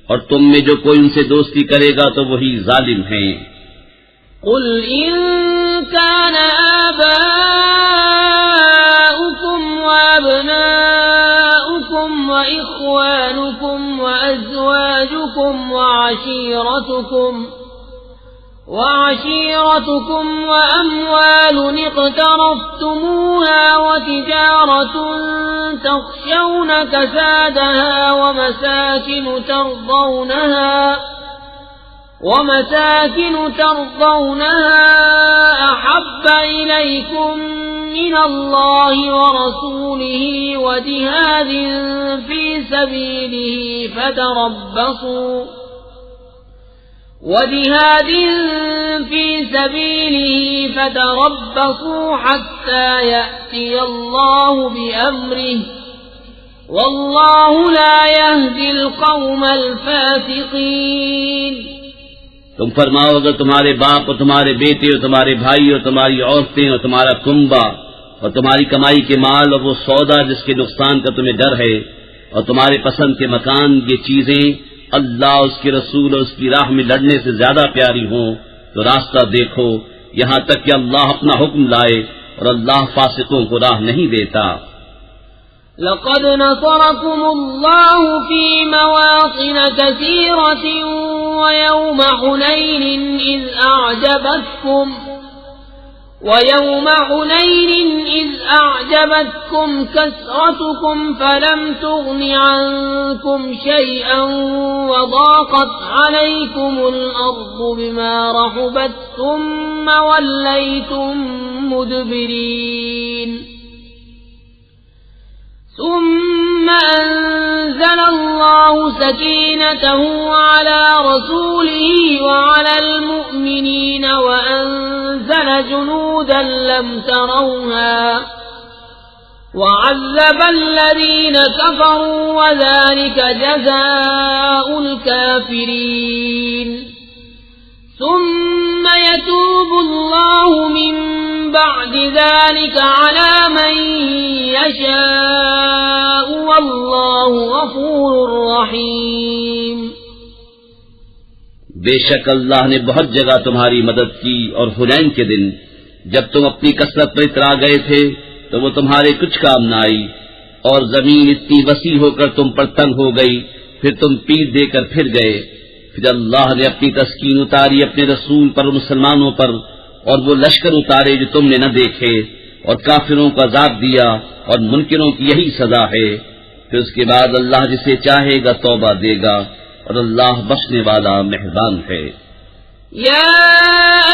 اور تم میں جو کوئی ان سے دوستی کرے گا تو وہی ظالم ہیں۔
قل إن كان آباؤكم وأبناؤكم وإخوانكم وأزواجكم وعشيرتكم وأموال اقترفتموها وتجارة تخشون كسادها ومساكن ترضونها أحب إليكم من الله ورسوله وجهاد في سبيله فتربصوا حتى يأتي الله بأمره والله لا يهدي القوم الفاسقين۔
تم فرماؤ، اگر تمہارے باپ اور تمہارے بیٹے اور تمہارے بھائی اور تمہاری عورتیں اور تمہارا کنبہ اور تمہاری کمائی کے مال اور وہ سودا جس کے نقصان کا تمہیں ڈر ہے اور تمہارے پسند کے مکان، یہ چیزیں اللہ اس کے رسول اور اس کی راہ میں لڑنے سے زیادہ پیاری ہوں تو راستہ دیکھو، یہاں تک کہ اللہ اپنا حکم لائے، اور اللہ فاسقوں کو راہ نہیں دیتا۔
لقد نصركم الله في مواطن كثيرة ويوم حنين إذ أعجبتكم كثرتكم فلم تغن عنكم شيئا وضاقت عليكم الأرض بما رحبت ثم وليتم مدبرين ثم أنزل الله سكينته على رسوله وعلى المؤمنين وأنزل جنودا لم تروها وعذب الذين كفروا وذلك جزاء الكافرين ثم يتوب الله من بعد ذلك على من يشاء والله غفور رحيم.
بے شک اللہ نے بہت جگہ تمہاری مدد کی، اور حنین کے دن جب تم اپنی کثرت پر اترا گئے تھے تو وہ تمہارے کچھ کام نہ آئی، اور زمین اتنی وسیع ہو کر تم پر تنگ ہو گئی، پھر تم پیٹ دے کر پھر گئے. پھر اللہ نے اپنی تسکین اتاری اپنے رسول پر اور مسلمانوں پر، اور وہ لشکر اتارے جو تم نے نہ دیکھے، اور کافروں کو عذاب دیا، اور منکروں کی یہی سزا ہے. پھر اس کے بعد اللہ جسے چاہے گا توبہ دے گا، اور اللہ بخشنے والا مہربان ہے.
یا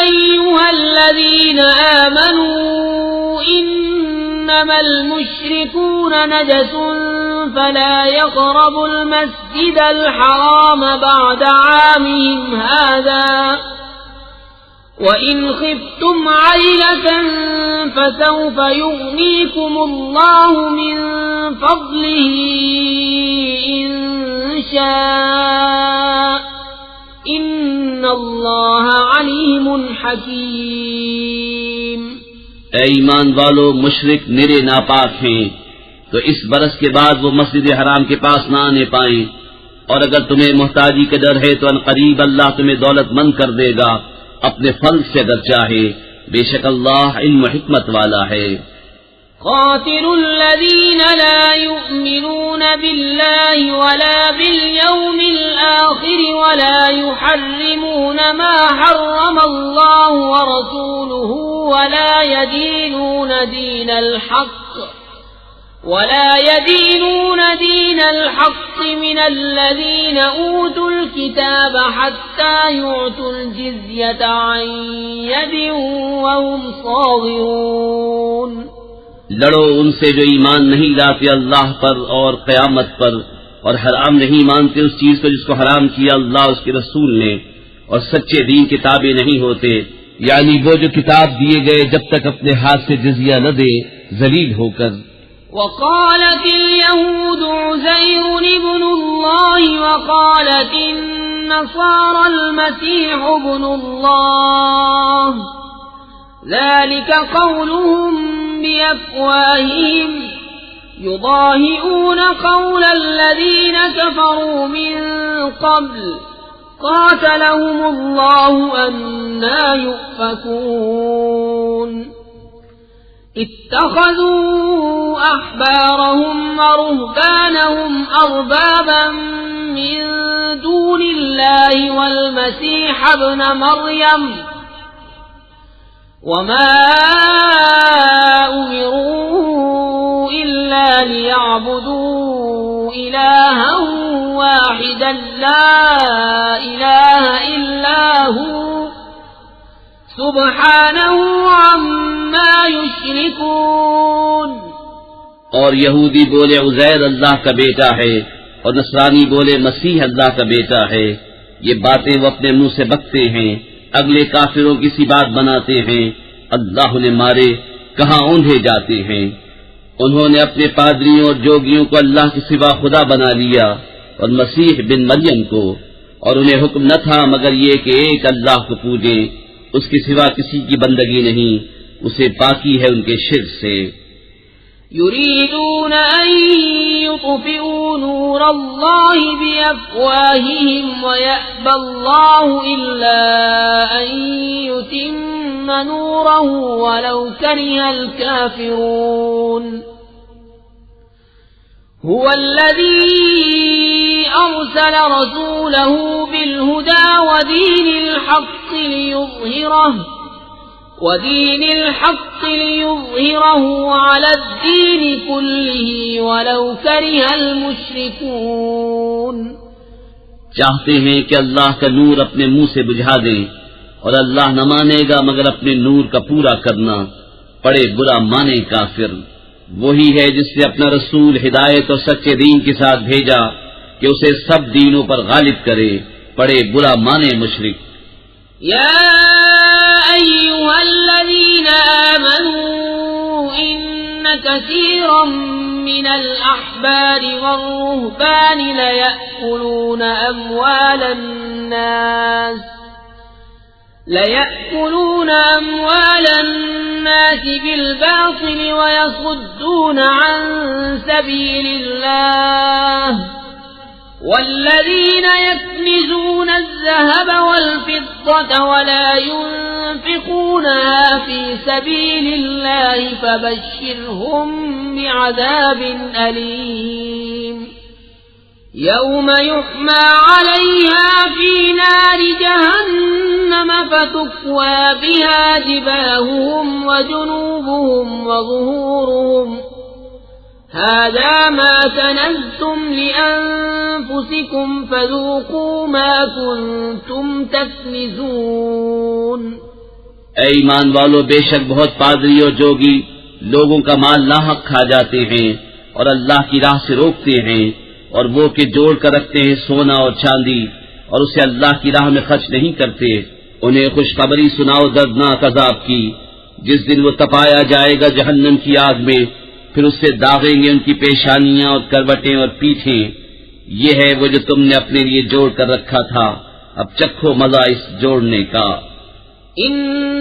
ایھا الذین آمنوا انما المشركون نجس فلا يقربوا المسجد الحرام بعد عامهم هذا وإن خفتم عيلة فسوف يغنيكم الله من فضله إن شاء إن الله عليم حكيم.
اے ایمان والو، مشرک نرے ناپاک ہیں تو اس برس کے بعد وہ مسجد حرام کے پاس نہ آنے پائیں، اور اگر تمہیں محتاجی کا ڈر ہے تو ان قریب اللہ تمہیں دولت مند کر دے گا اپنے فضل سے اگر چاہے. بے شک اللہ علم و حکمت والا ہے.
قاتلوا الذين لا يؤمنون بالله ولا باليوم الآخر ولا يحرمون ما حرم الله ورسوله ولا يدينون دين الحق من الذين أوتوا الكتاب حتى يعطوا الجزية عن يد وهم صاغرون.
لڑو ان سے جو ایمان نہیں لاتے اللہ پر اور قیامت پر، اور حرام نہیں مانتے اس چیز کو جس کو حرام کیا اللہ اس کے رسول نے، اور سچے دین کے تابع نہیں ہوتے، یعنی وہ جو کتاب دیے گئے جب تک اپنے ہاتھ سے جزیہ نہ دے ذلیل ہو کر.
وقالت اليهود عزير ابن الله وقالت النصارى المسيح ابن الله ذلك قولهم بأفواههم يضاهئون قول الذين كفروا من قبل قاتلهم الله أنى يؤفكون. اتخذوا أحبارهم ورهبانهم أربابا من دون الله والمسيح ابن مريم وما أمروا إلا ليعبدوا إلها واحدا لا إله إلا هو سبحانه عما يشركون.
اور یہودی بولے عزیر اللہ کا بیٹا ہے، اور نصرانی بولے مسیح اللہ کا بیٹا ہے. یہ باتیں وہ اپنے منہ سے بکتے ہیں، اگلے کافروں کی سی بات بناتے ہیں. اللہ نے مارے، کہاں اوندھے جاتے ہیں. انہوں نے اپنے پادریوں اور جوگیوں کو اللہ کے سوا خدا بنا لیا، اور مسیح بن مریم کو، اور انہیں حکم نہ تھا مگر یہ کہ ایک اللہ کو پوجیں، اس کے سوا کسی کی بندگی نہیں، اسے پاکی ہے ان کے شرک سے.
يريدون أن يطفئوا نور الله بأفواههم ويأبى الله إلا أن يتم نوره ولو كره الكافرون. هو الذي أرسل رسوله بالهدى ودين الحق ليظهره على الدين كله ولو كره المشركون.
چاہتے ہیں کہ اللہ کا نور اپنے منہ سے بجھا دیں، اور اللہ نہ مانے گا مگر اپنے نور کا پورا کرنا، پڑے برا مانے کافر. وہی ہے جس نے اپنا رسول ہدایت اور سچے دین کے ساتھ بھیجا کہ اسے سب دینوں پر غالب کرے، پڑے برا مانے مشرک.
یا ایھا الذین كثيرا من الأحبار والرهبان ليأكلون أموال الناس بالباطل ويصدون عن سبيل الله والذين يكنزون الذهب والفضة ولا ينفقونها في سبيل الله فبشرهم بعذاب أليم يوم يحمى عليها في نار جهنم فتكوى بها جباههم وجنوبهم وظهورهم هذا ما كنزتم لأنفسكم فذوقوا ما كنتم تكنزون۔
اے ایمان والو، بے شک بہت پادری اور جوگی لوگوں کا مال ناحق کھا جاتے ہیں اور اللہ کی راہ سے روکتے ہیں، اور وہ کہ جوڑ کر رکھتے ہیں سونا اور چاندی اور اسے اللہ کی راہ میں خرچ نہیں کرتے، انہیں خوشخبری سناؤ دردناک عذاب کی، جس دن وہ تپایا جائے گا جہنم کی آگ میں، پھر اس سے داغیں گے ان کی پیشانیاں اور کروٹیں اور پیٹھیں، یہ ہے وہ جو تم نے اپنے لیے جوڑ کر رکھا تھا، اب چکھو مزہ اس جوڑنے کا۔
ان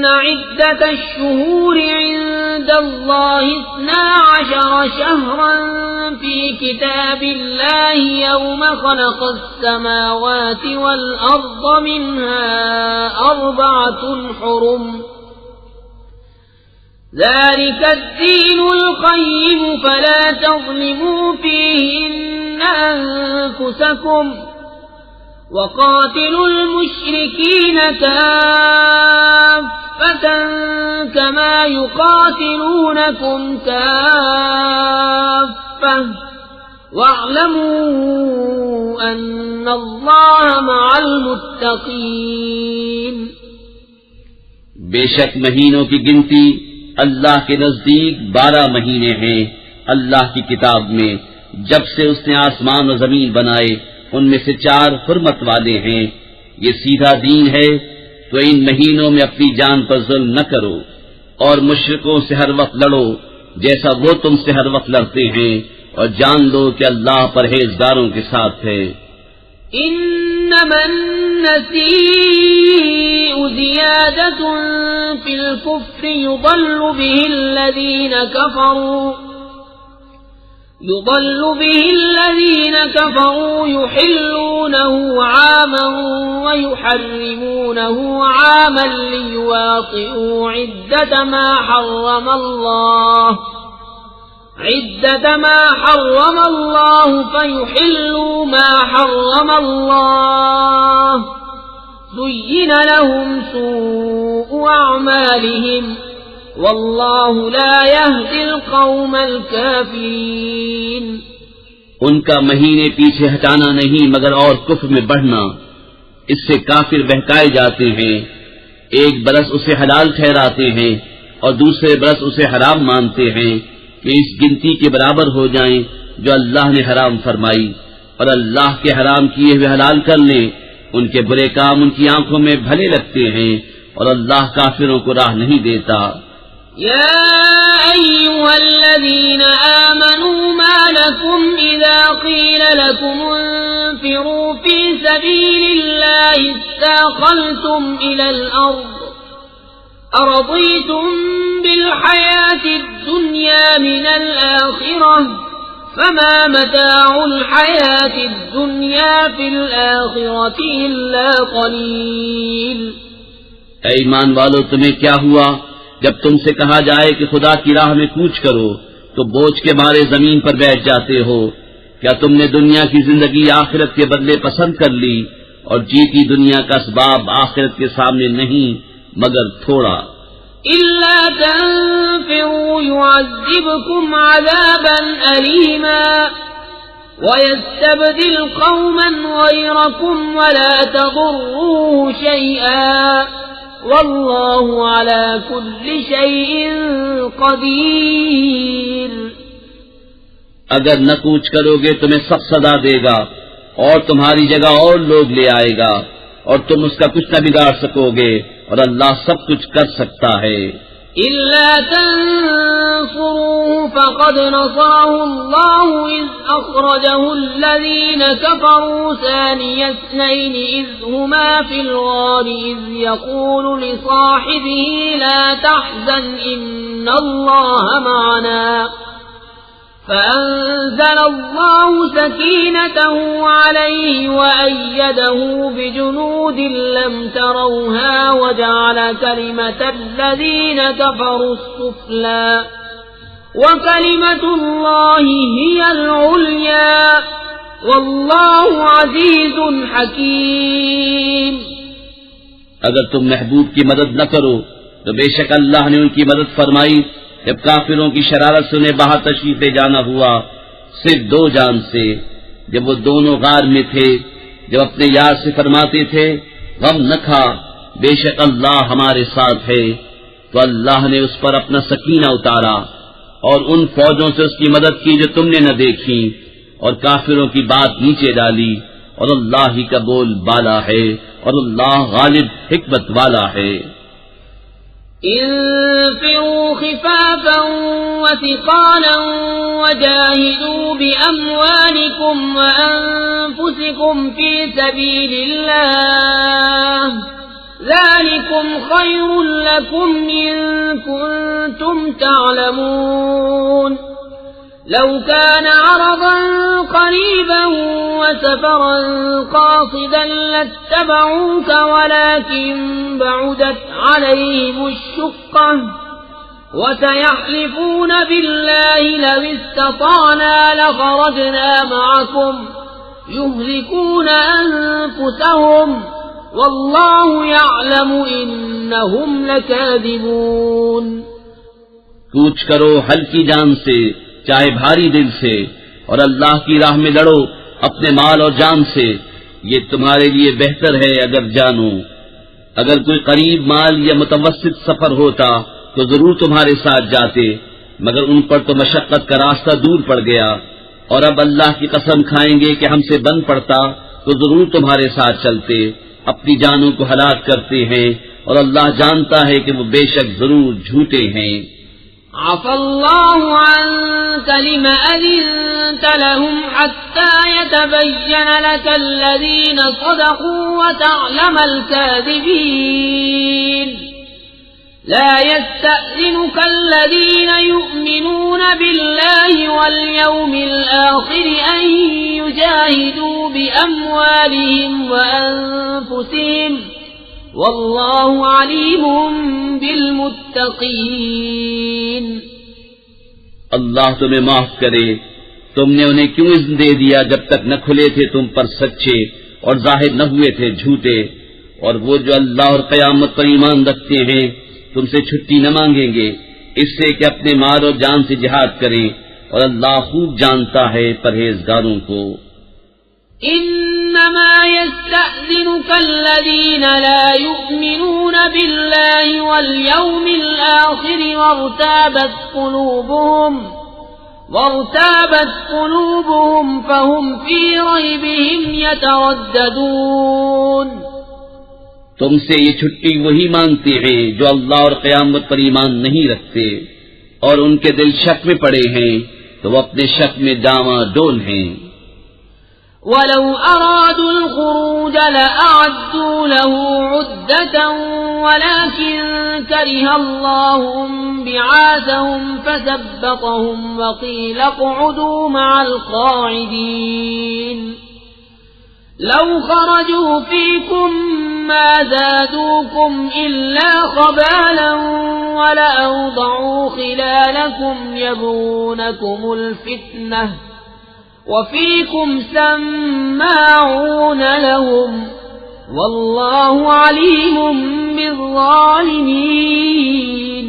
عدت الشہور عند اللہ 12 شہرا فی کتاب اللہ یوم خلق السماوات والارض منها 4 حرم ذلك الدين القيم فلا تظلموا فيهن أنفسكم وقاتلوا المشركين كافة كما يقاتلونكم كافة واعلموا أن الله مع المتقين۔
بے شک مہینوں کی گنتی اللہ کے نزدیک 12 مہینے ہیں اللہ کی کتاب میں، جب سے اس نے آسمان و زمین بنائے، ان میں سے 4 حرمت والے ہیں، یہ سیدھا دین ہے، تو ان مہینوں میں اپنی جان پر ظلم نہ کرو اور مشرکوں سے ہر وقت لڑو جیسا وہ تم سے ہر وقت لڑتے ہیں، اور جان لو کہ اللہ پرہیزگاروں کے ساتھ ہے۔
انما النسيء زيادة في الكفر يضل به الذين كفروا يحلونه عاما ويحرمونه عاما ليواطئوا عدة ما حرم الله فيحلوا ما حرم الله زين لهم سوء أعمالهم والله لا يهدي القوم الكافرين۔
ان کا مہینے پیچھے ہٹانا نہیں مگر اور کفر میں بڑھنا، اس سے کافر بہکائے جاتے ہیں، ایک برس اسے حلال ٹھہراتے ہیں اور دوسرے برس اسے حرام مانتے ہیں کہ اس گنتی کے برابر ہو جائیں جو اللہ نے حرام فرمائی، اور اللہ کے حرام کیے ہوئے حلال کر لیں، ان کے برے کام ان کی آنکھوں میں بھلے لگتے ہیں اور اللہ کافروں کو راہ نہیں دیتا۔
يا أيها الذين آمنوا ما لكم إذا قيل لكم انفروا في سبيل الله استاقلتم إلى الأرض أرضيتم بالحياة الدنيا من الآخرة فما متاع الحياة الدنيا في الآخرة إلا قليل۔
اے ایمان والو، تمہیں کیا ہوا جب تم سے کہا جائے کہ خدا کی راہ میں کوچ کرو تو بوجھ کے مارے زمین پر بیٹھ جاتے ہو؟ کیا تم نے دنیا کی زندگی آخرت کے بدلے پسند کر لی، اور جیتی دنیا کا اسباب آخرت کے سامنے نہیں مگر تھوڑا۔
إلا تنفروا يعذبكم عذابا أليما ويستبدل قوما غيركم ولا تضروه شيئا والله على كل شيء قدير۔
اگر نہ کوچ کرو گے تمہیں سخت سزا دے گا اور تمہاری جگہ اور لوگ لے آئے گا، اور تم اس کا کچھ نہ بگاڑ سکو گے، اور اللہ سب کچھ کر سکتا ہے۔
إلا تنصروه فقد نصره الله إذ أخرجه الذين كفروا ثاني اثنين إذ هما في الغار إذ يقول لصاحبه لا تحزن إن الله معنا فأنزل الله سكينته عليه وأيده بجنود لم تروها وجعل كلمة الذين كفروا السفلى وكلمة الله هي العليا والله عزيز حكيم.
اگر تم محبوب کی مدد نہ کرو تو بے شک اللہ نے ان کی مدد فرمائی جب کافروں کی شرارت سے انہیں باہر تشریف لے جانا ہوا صرف دو جان سے، جب وہ دونوں غار میں تھے، جب اپنے یار سے فرماتے تھے غم نہ کھا بے شک اللہ ہمارے ساتھ ہے، تو اللہ نے اس پر اپنا سکینہ اتارا اور ان فوجوں سے اس کی مدد کی جو تم نے نہ دیکھی، اور کافروں کی بات نیچے ڈالی، اور اللہ ہی کا بول بالا ہے اور اللہ غالب حکمت والا ہے.
انفروا خفافا وثقالا وجاهدوا بأموالكم وأنفسكم في سبيل الله ذلكم خير لكم إن كنتم تعلمون. لو كان عرضا قريبا وسفرا قاصدا لاتبعوك ولكن بعدت عليهم الشقة وسيحلفون بالله لو استطعنا لخرجنا معكم يهلكون أنفسهم والله يعلم إنهم لكاذبون.
کوچ کرو ہلکی جان سے چاہے بھاری دل سے، اور اللہ کی راہ میں لڑو اپنے مال اور جان سے، یہ تمہارے لیے بہتر ہے اگر جانو. اگر کوئی قریب مال یا متوسط سفر ہوتا تو ضرور تمہارے ساتھ جاتے، مگر ان پر تو مشقت کا راستہ دور پڑ گیا، اور اب اللہ کی قسم کھائیں گے کہ ہم سے بند پڑتا تو ضرور تمہارے ساتھ چلتے. اپنی جانوں کو ہلاک کرتے ہیں اور اللہ جانتا ہے کہ وہ بے شک ضرور جھوٹے ہیں.
عفى الله عنك لم أذنت لهم حتى يتبين لك الذين صدقوا وتعلم الكاذبين. لا يستأذنك الذين يؤمنون بالله واليوم الآخر أن يجاهدوا بأموالهم وأنفسهم واللہ علیم بالمتقین.
اللہ تمہیں معاف کرے، تم نے انہیں کیوں اذن دے دیا جب تک نہ کھلے تھے تم پر سچے اور ظاہر نہ ہوئے تھے جھوٹے. اور وہ جو اللہ اور قیامت پر ایمان رکھتے ہیں تم سے چھٹی نہ مانگیں گے اس سے کہ اپنے مال اور جان سے جہاد کریں، اور اللہ خوب جانتا ہے پرہیزگاروں کو.
انما يستأذنك الذين لا يؤمنون بالله واليوم الآخر وارتابت قلوبهم فهم في ريبهم يترددون.
تم سے یہ چھٹی وہی مانگتے ہیں جو اللہ اور قیامت پر ایمان نہیں رکھتے اور ان کے دل شک میں پڑے ہیں تو وہ اپنے شک میں ڈاواں ڈول ہیں.
وَلَوْ أَرَادُوا الْخُرُوجَ لَأَعَدُّوا لَهُ عُدَّةً وَلَكِنْ كَرِهَ اللَّهُ انبِعَاثَهُمْ فَثَبَّطَهُمْ وَقِيلَ اقْعُدُوا مَعَ الْقَاعِدِينَ. لَوْ خَرَجُوا فِيكُمْ مَا زَادُوكُمْ إِلَّا خَبَالًا وَلَأَوْضَعُوا خِلَالَكُمْ يَبْغُونَكُمُ الْفِتْنَةَ وَفِيكُمْ سَمَّاعُونَ لَهُمْ وَاللَّهُ عَلِيمٌ بِالظَّالِمِينَ.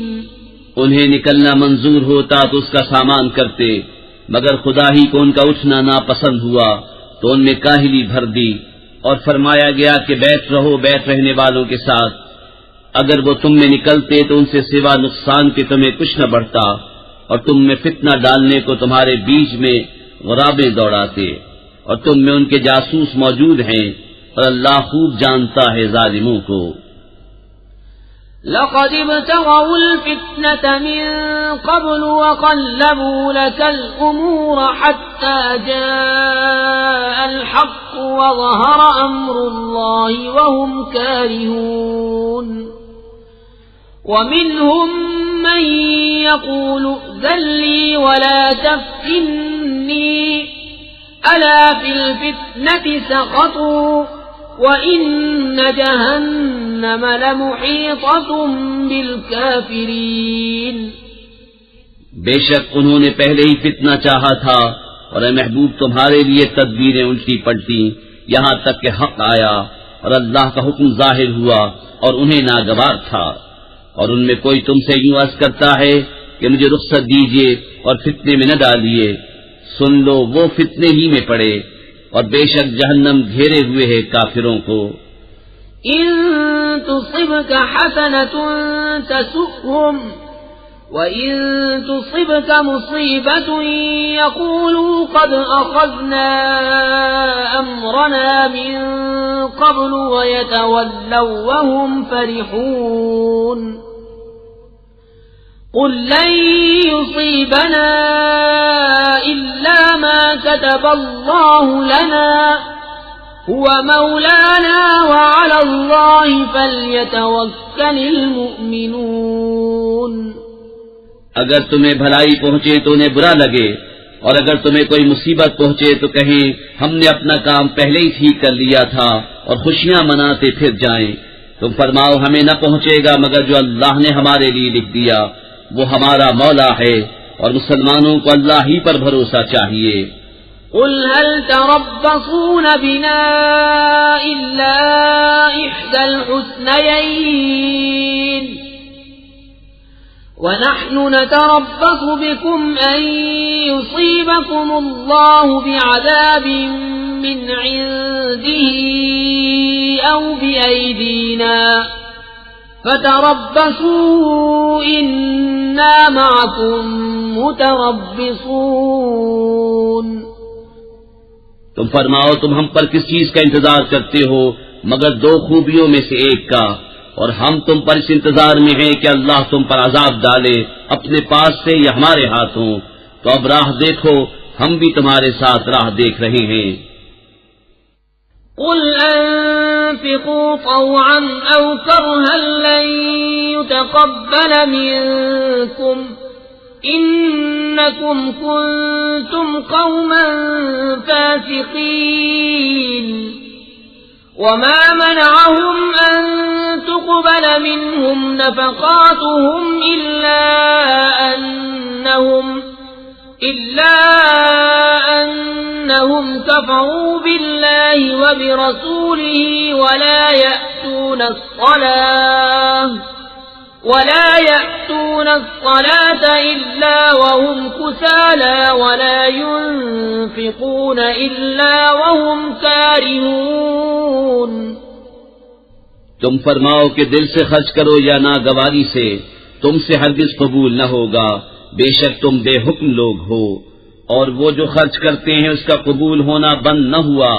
انہیں نکلنا منظور ہوتا تو اس کا سامان کرتے، مگر خدا ہی کو ان کا اٹھنا ناپسند ہوا تو ان میں کاہلی بھر دی، اور فرمایا گیا کہ بیٹھ رہو بیٹھ رہنے والوں کے ساتھ. اگر وہ تم میں نکلتے تو ان سے سوا نقصان کے تمہیں کچھ نہ بڑھتا، اور تم میں فتنہ ڈالنے کو تمہارے بیچ میں غرابیں دوڑاتے، اور تم میں ان کے جاسوس موجود ہیں، اور اللہ خوب جانتا ہے ظالموں کو.
لقد ابتغوا الفتنة من قبل وقلبوا لك الأمور حتى جاء الحق وظهر أمر الله وهم كارهون ومنهم من يقول ائذن لي ولا تفتني ألا في الفتنة سقطوا وإن جهنم لمحيطة بالكافرين.
بے شک انہوں نے پہلے ہی فتنہ چاہا تھا اور اے محبوب تمہارے لیے تدبیریں الٹی پلٹی یہاں تک کہ حق آیا اور اللہ کا حکم ظاہر ہوا اور انہیں ناگوار تھا. اور ان میں کوئی تم سے یوں عرض کرتا ہے کہ مجھے رخصت دیجیے اور فتنے میں نہ ڈالیے. سن لو وہ فتنے ہی میں پڑے اور بے شک جہنم گھیرے ہوئے ہے کافروں کو.
ان تصبك حسنة تسؤهم وإن تصبك مصيبة يقولوا قد أخذنا أمرنا من قبل ويتولوا وهم فرحون. قل لن يصيبنا إلا ما كتب الله لنا هو مولانا وعلى الله فليتوكل المؤمنون.
اگر تمہیں بھلائی پہنچے تو انہیں برا لگے اور اگر تمہیں کوئی مصیبت پہنچے تو کہیں ہم نے اپنا کام پہلے ہی ٹھیک کر لیا تھا اور خوشیاں مناتے پھر جائیں. تم فرماؤ ہمیں نہ پہنچے گا مگر جو اللہ نے ہمارے لیے لکھ دیا وہ ہمارا مولا ہے اور مسلمانوں کو اللہ ہی پر بھروسہ چاہیے.
قل هل تربصون بنا إلا إحدى الحسنيين ونحن نتربص بكم أن يصيبكم الله بعذاب من عنده أو بأيدينا فتربصوا إنا معكم متربصون.
تم فرماؤ تم ہم پر کس چیز کا انتظار کرتے ہو مگر دو خوبیوں میں سے ایک کا، اور ہم تم پر اس انتظار میں ہیں کہ اللہ تم پر عذاب ڈالے اپنے پاس سے یا ہمارے ہاتھوں. تو اب راہ دیکھو ہم بھی تمہارے ساتھ راہ دیکھ رہے ہیں.
قل انفقوا طوعا او كرها لن يتقبل منكم انكم كنتم قوما فاسقين. وما منعهم ان تقبل منهم نفقاتهم الا انهم كفروا بالله وبرسوله ولا يأتون الصلاة إلا وهم كسالى ولا ينفقون إلا وهم كارهون.
تم فرماؤ کہ دل سے خرچ کرو یا ناگواری سے تم سے ہرگز قبول نہ ہوگا، بے شک تم بے حکم لوگ ہو. اور وہ جو خرچ کرتے ہیں اس کا قبول ہونا بند نہ ہوا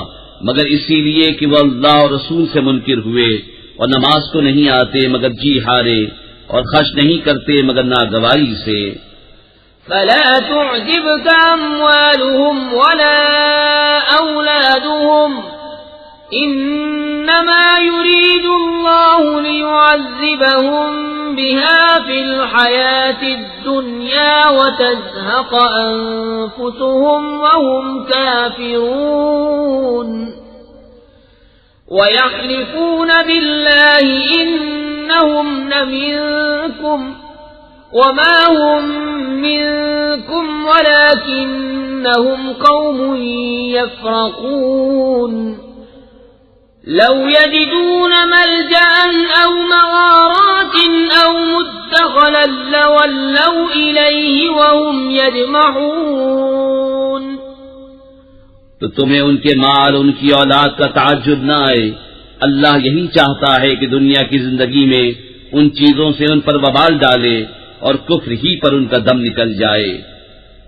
مگر اسی لیے کہ وہ اللہ اور رسول سے منکر ہوئے، اور نماز کو نہیں آتے مگر جی ہارے، اور خرچ نہیں کرتے مگر ناگواری سے.
فلا تعجبك أموالهم ولا أولادهم إنما يريد الله ليعذبهم بها في الحياة الدنيا وتزهق أنفسهم وهم كافرون. ويحلفون بالله إنهم لمنكم وما هم منكم ولكنهم قوم يفرقون. لو يجدون ملجأ أو مغارات أو مدخلا لولوا إليه وهم يجمعون.
تو تمہیں ان کے مال ان کی اولاد کا تعجب نہ آئے. اللہ یہی چاہتا ہے کہ دنیا کی زندگی میں ان چیزوں سے ان پر وبال ڈالے اور کفر ہی پر ان کا دم نکل جائے.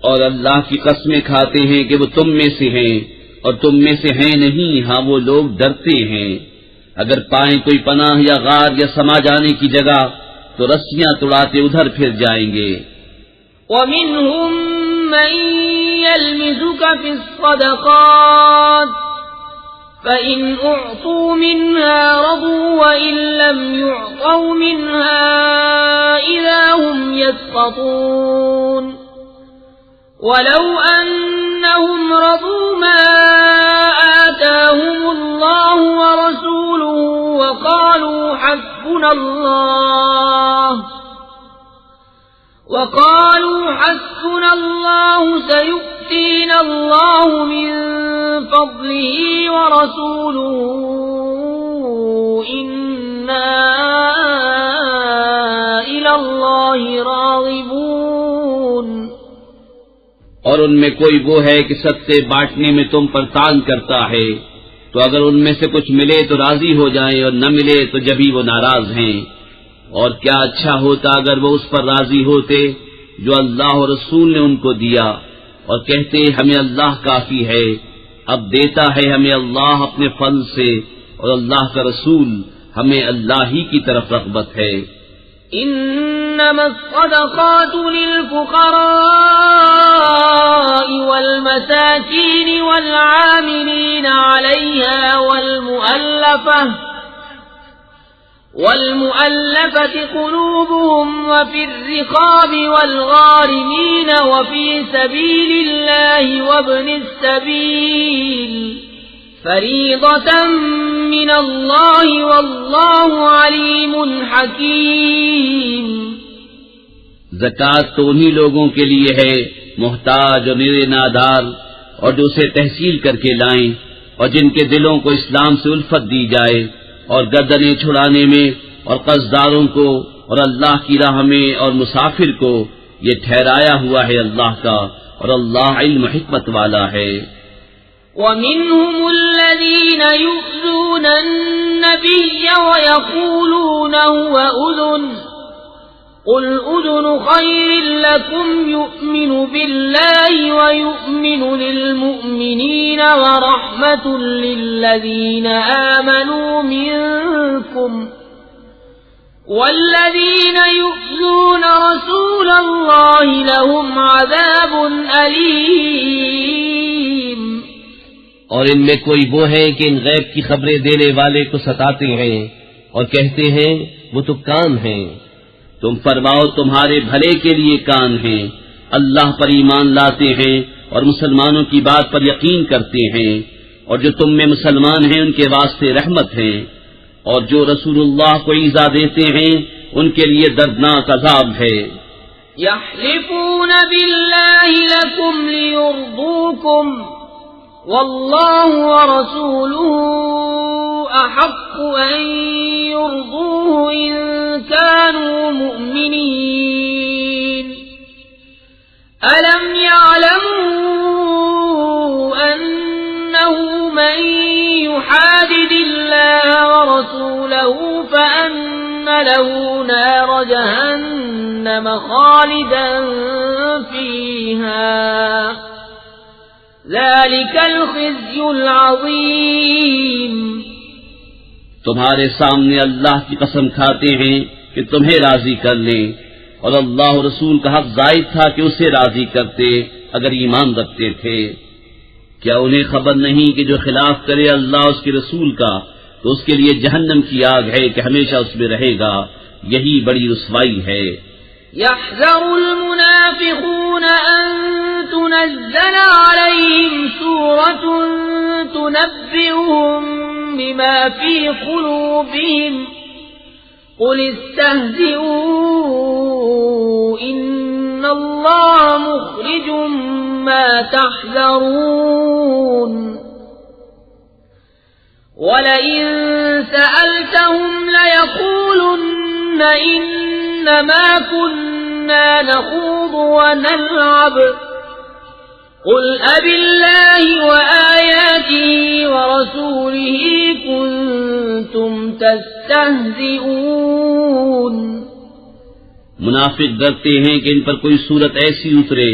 اور اللہ کی قسمیں کھاتے ہیں کہ وہ تم میں سے ہیں اور تم میں سے ہیں نہیں، ہاں وہ لوگ ڈرتے ہیں. اگر پائیں کوئی پناہ یا غار یا سما جانے کی جگہ تو رسیاں توڑاتے ادھر پھر جائیں گے۔
ومنهم من يلمزك في الصدقات فإن أعطوا منها رضوا وإن لم يعطوا منها إذا هم يسخطون ولو أنهم رضوا ما آتاهم الله ورسوله وقالوا حسبنا الله سيؤتينا الله من فضله ورسوله إنا إلى الله راغبون۔
اور ان میں کوئی وہ ہے کہ صدقے بانٹنے میں تم پر تان کرتا ہے، تو اگر ان میں سے کچھ ملے تو راضی ہو جائیں اور نہ ملے تو جبھی وہ ناراض ہیں۔ اور کیا اچھا ہوتا اگر وہ اس پر راضی ہوتے جو اللہ اور رسول نے ان کو دیا، اور کہتے ہمیں اللہ کافی ہے، اب دیتا ہے ہمیں اللہ اپنے فضل سے، اور اللہ کا رسول ہمیں اللہ ہی کی طرف رغبت ہے۔
انما الصدقات للفقراء والمساكين والعاملين عليها والمؤلفة قلوبهم وفي الرقاب والغارمين وفي سبيل الله وابن السبيل فريضة من الله والله عليم حكيم۔
زکوٰۃ تو انہی لوگوں کے لیے ہے محتاج اور نرے نادار، اور جو اسے تحصیل کر کے لائیں، اور جن کے دلوں کو اسلام سے الفت دی جائے، اور گردنیں چھڑانے میں، اور قرضداروں کو، اور اللہ کی راہ میں، اور مسافر کو، یہ ٹھہرایا ہوا ہے اللہ کا، اور اللہ علم حکمت والا ہے۔
وَمِنْهُمُ الَّذِينَ يُؤْذُونَ النَّبِيَّ وَيَقُولُونَ هُوَ أُذُنٌ قُلْ أُذُنُ خَيْرٍ لَكُمْ يُؤْمِنُ بِاللَّهِ وَيُؤْمِنُ لِلْمُؤْمِنِينَ وَرَحْمَةٌ لِلَّذِينَ آمَنُوا مِنكُمْ وَالَّذِينَ يُؤْذُونَ رَسُولَ اللَّهِ لَهُمْ عَذَابٌ أَلِيمٌ۔
اور ان میں کوئی وہ ہے کہ ان غیب کی خبریں دینے والے کو ستاتے ہیں اور کہتے ہیں وہ تو کان ہیں۔
تم فرماؤ تمہارے بھلے کے لیے کان ہیں، اللہ پر ایمان لاتے ہیں اور مسلمانوں کی بات پر یقین کرتے ہیں، اور جو تم میں مسلمان ہیں ان کے واسطے رحمت ہیں، اور جو رسول اللہ کو ایذا دیتے ہیں ان کے لیے دردناک عذاب ہے۔
يحلفون بالله لكم ليرضوكم والله ورسوله أحق أن يرضوه إن كانوا مؤمنين ألم يعلموا أنه من يحادد الله ورسوله فأن له نار جهنم خالدا فيها ذلك الخزي العظيم۔
تمہارے سامنے اللہ کی قسم کھاتے ہیں کہ تمہیں راضی کر لیں، اور اللہ و رسول کا حق زائد تھا کہ اسے راضی کرتے اگر ایمان رکھتے تھے۔ کیا انہیں خبر نہیں کہ جو خلاف کرے اللہ اس کے رسول کا تو اس کے لیے جہنم کی آگ ہے کہ ہمیشہ اس میں رہے گا، یہی بڑی رسوائی ہے۔
يحذر المنافقون أن تنزل عليهم سورة تنبئهم بما في قلوبهم قل استهزئوا إن الله مخرج ما تحذرون ولئن سألتهم ليقولن إنما كنا نخوض ونلعب قل أبالله وآياته ورسوله كنتم تستهزئون۔
منافق ڈرتے ہیں کہ ان پر کوئی صورت ایسی اترے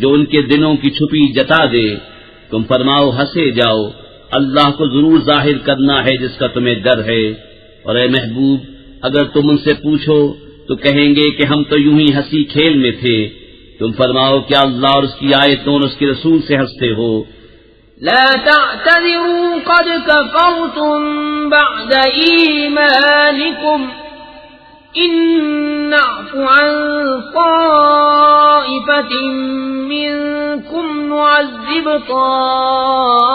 جو ان کے دلوں کی چھپی جتا دے، تم فرماؤ ہنسے جاؤ، اللہ کو ضرور ظاہر کرنا ہے جس کا تمہیں ڈر ہے، اور اے محبوب اگر تم ان سے پوچھو تو کہیں گے کہ ہم تو یوں ہی ہنسی کھیل میں تھے. تم فرماؤ کیا اللہ اور اس کی آیتوں اور اس کے رسول سے ہنستے ہو؟
لا تعتذروا قد كفرتم بعد إيمانكم إن نعف عن طائفة منكم نعذب طائفة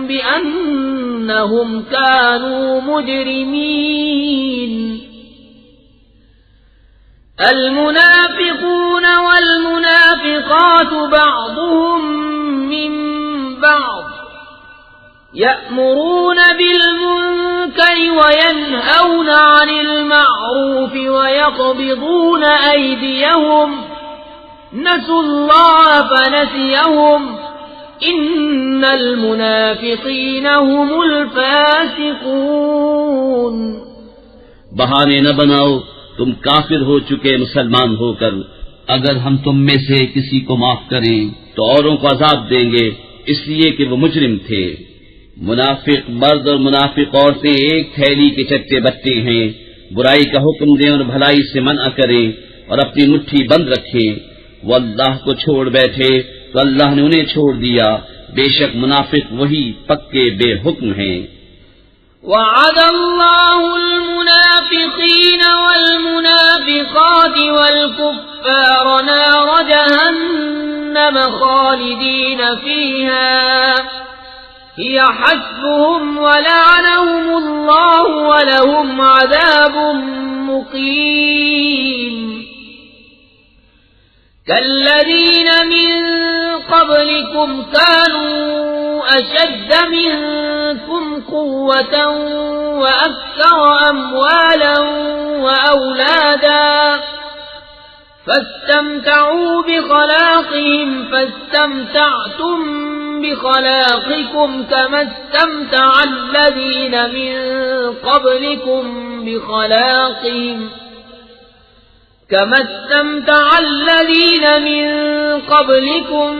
بأنهم كانوا مجرمين. المنافقون والمنافقات بعضهم من بعض يأمرون بالمنكر وينهون عن المعروف ويقبضون أيديهم نسوا الله فنسيهم إن المنافقين هم الفاسقون.
بہانے نہ بناؤ، تم کافر ہو چکے مسلمان ہو کر. اگر ہم تم میں سے کسی کو معاف کریں تو اوروں کو عذاب دیں گے اس لیے کہ وہ مجرم تھے. منافق مرد اور منافق عورتیں ایک تھیلی کے چٹے بٹے ہیں. برائی کا حکم دیں اور بھلائی سے منع کریں اور اپنی مٹھی بند رکھیں. وہ اللہ کو چھوڑ بیٹھے تو اللہ نے انہیں چھوڑ دیا. بے شک منافق وہی پکے بے حکم ہیں.
وعد الله المنافقين والمنافقات والكفار نار جهنم خالدين فيها هي حسبهم ولعنهم الله ولهم عذاب مقيم. كالذين من قبلكم كانوا أشد منكم قوة وأكثر أموالا وأولادا فاستمتعوا بخلاقهم فاستمتعتم بخلاقكم كما استمتع الذين من قبلكم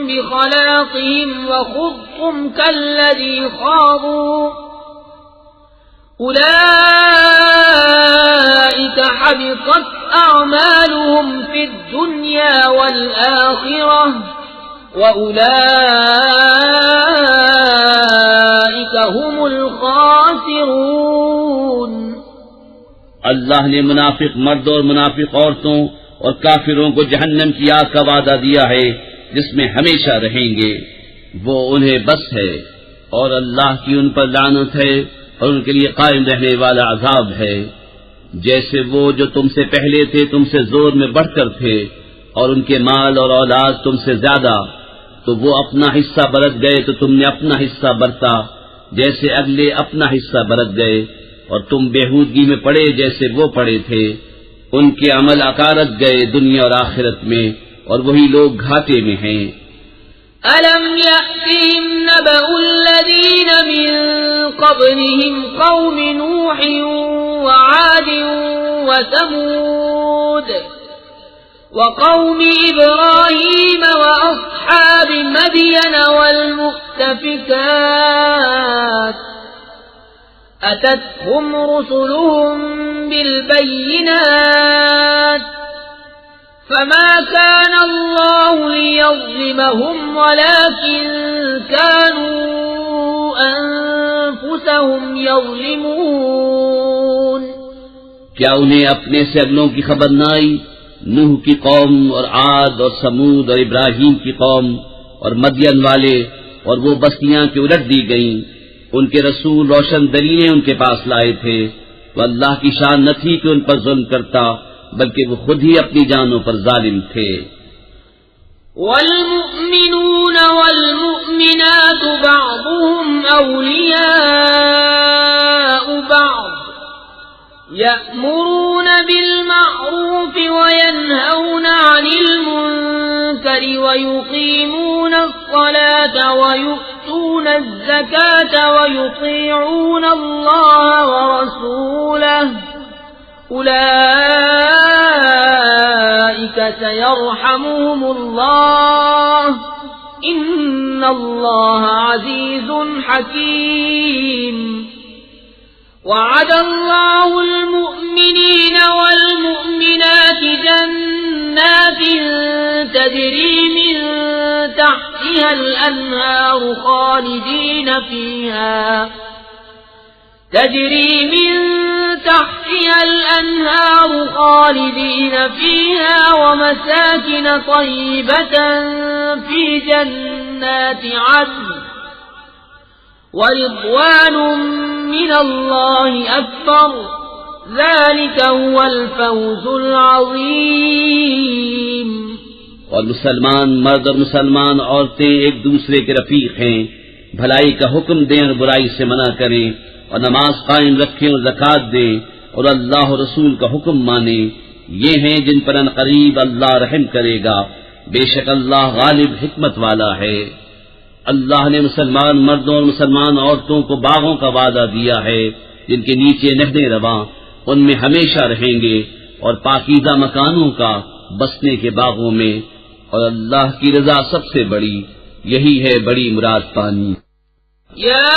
بخلاقهم وخضتم كالذي خاضوا أولئك حبطت أعمالهم في الدنيا والآخرة وأولئك هم الخاسرون.
اللہ نے منافق مرد اور منافق عورتوں اور کافروں کو جہنم کی آگ کا وعدہ دیا ہے جس میں ہمیشہ رہیں گے. وہ انہیں بس ہے اور اللہ کی ان پر لعنت ہے اور ان کے لیے قائم رہنے والا عذاب ہے. جیسے وہ جو تم سے پہلے تھے تم سے زور میں بڑھ کر تھے اور ان کے مال اور اولاد تم سے زیادہ، تو وہ اپنا حصہ برت گئے تو تم نے اپنا حصہ برتا جیسے اگلے اپنا حصہ برت گئے، اور تم بےہودگی میں پڑے جیسے وہ پڑے تھے. ان کے عمل اکارت گئے دنیا اور آخرت میں، اور وہی لوگ گھاٹے میں ہیں.
أَلَمْ يَأْتِهِمْ نَبَأُ الَّذِينَ مِنْ قَبْلِهِمْ قَوْمِ نُوحٍ وَعَادٍ وَثَمُودَ وَقَوْمِ إِبْرَاهِيمَ وَأَصْحَابِ مَدْيَنَ وَالْمُؤْتَفِكَاتِ أَتَتْهُمْ رُسُلُهُم بِالْبَيِّنَاتِ فما كان الله ليظلمهم ولكن كانوا أنفسهم يظلمون.
کیا انہیں اپنے سے اگلوں کی خبر نہ آئی؟ نوح کی قوم اور عاد اور سمود اور ابراہیم کی قوم اور مدین والے اور وہ بستیاں کہ الٹ دی گئیں. ان کے رسول روشن دلیلیں ان کے پاس لائے تھے. وہ اللہ کی شان نہ تھی کہ ان پر ظلم کرتا، بلکہ وہ خود ہی اپنی جانوں پر ظالم تھے.
والمؤمنون والمؤمنات بعضهم أولياء بعض يأمرون بالمعروف وينهون عن المنكر ويقيمون الصلاة ويؤتون الزكاة ويطيعون الله ورسوله أولئك سيرحمهم الله إن الله عزيز حكيم. وعد الله المؤمنين والمؤمنين والمؤمنات جنات تجري من تحتها الأنهار خالدين فيها ومساكن طيبة في جنات عدن ورضوان من الله أكبر ذلك هو الفوز العظيم۔
اور مسلمان مرد اور مسلمان عورتیں ایک دوسرے کے رفیق ہیں، بھلائی کا حکم دیں اور برائی سے منع کریں، اور نماز قائم رکھیں اور زکوٰۃ دیں، اور اللہ و رسول کا حکم مانیں، یہ ہیں جن پر عنقریب اللہ رحم کرے گا، بے شک اللہ غالب حکمت والا ہے۔ اللہ نے مسلمان مردوں اور مسلمان عورتوں کو باغوں کا وعدہ دیا ہے جن کے نیچے نہریں رواں، ان میں ہمیشہ رہیں گے، اور پاکیزہ مکانوں کا بسنے کے باغوں میں، اور اللہ کی رضا سب سے بڑی، یہی ہے بڑی مراد پانی۔
یا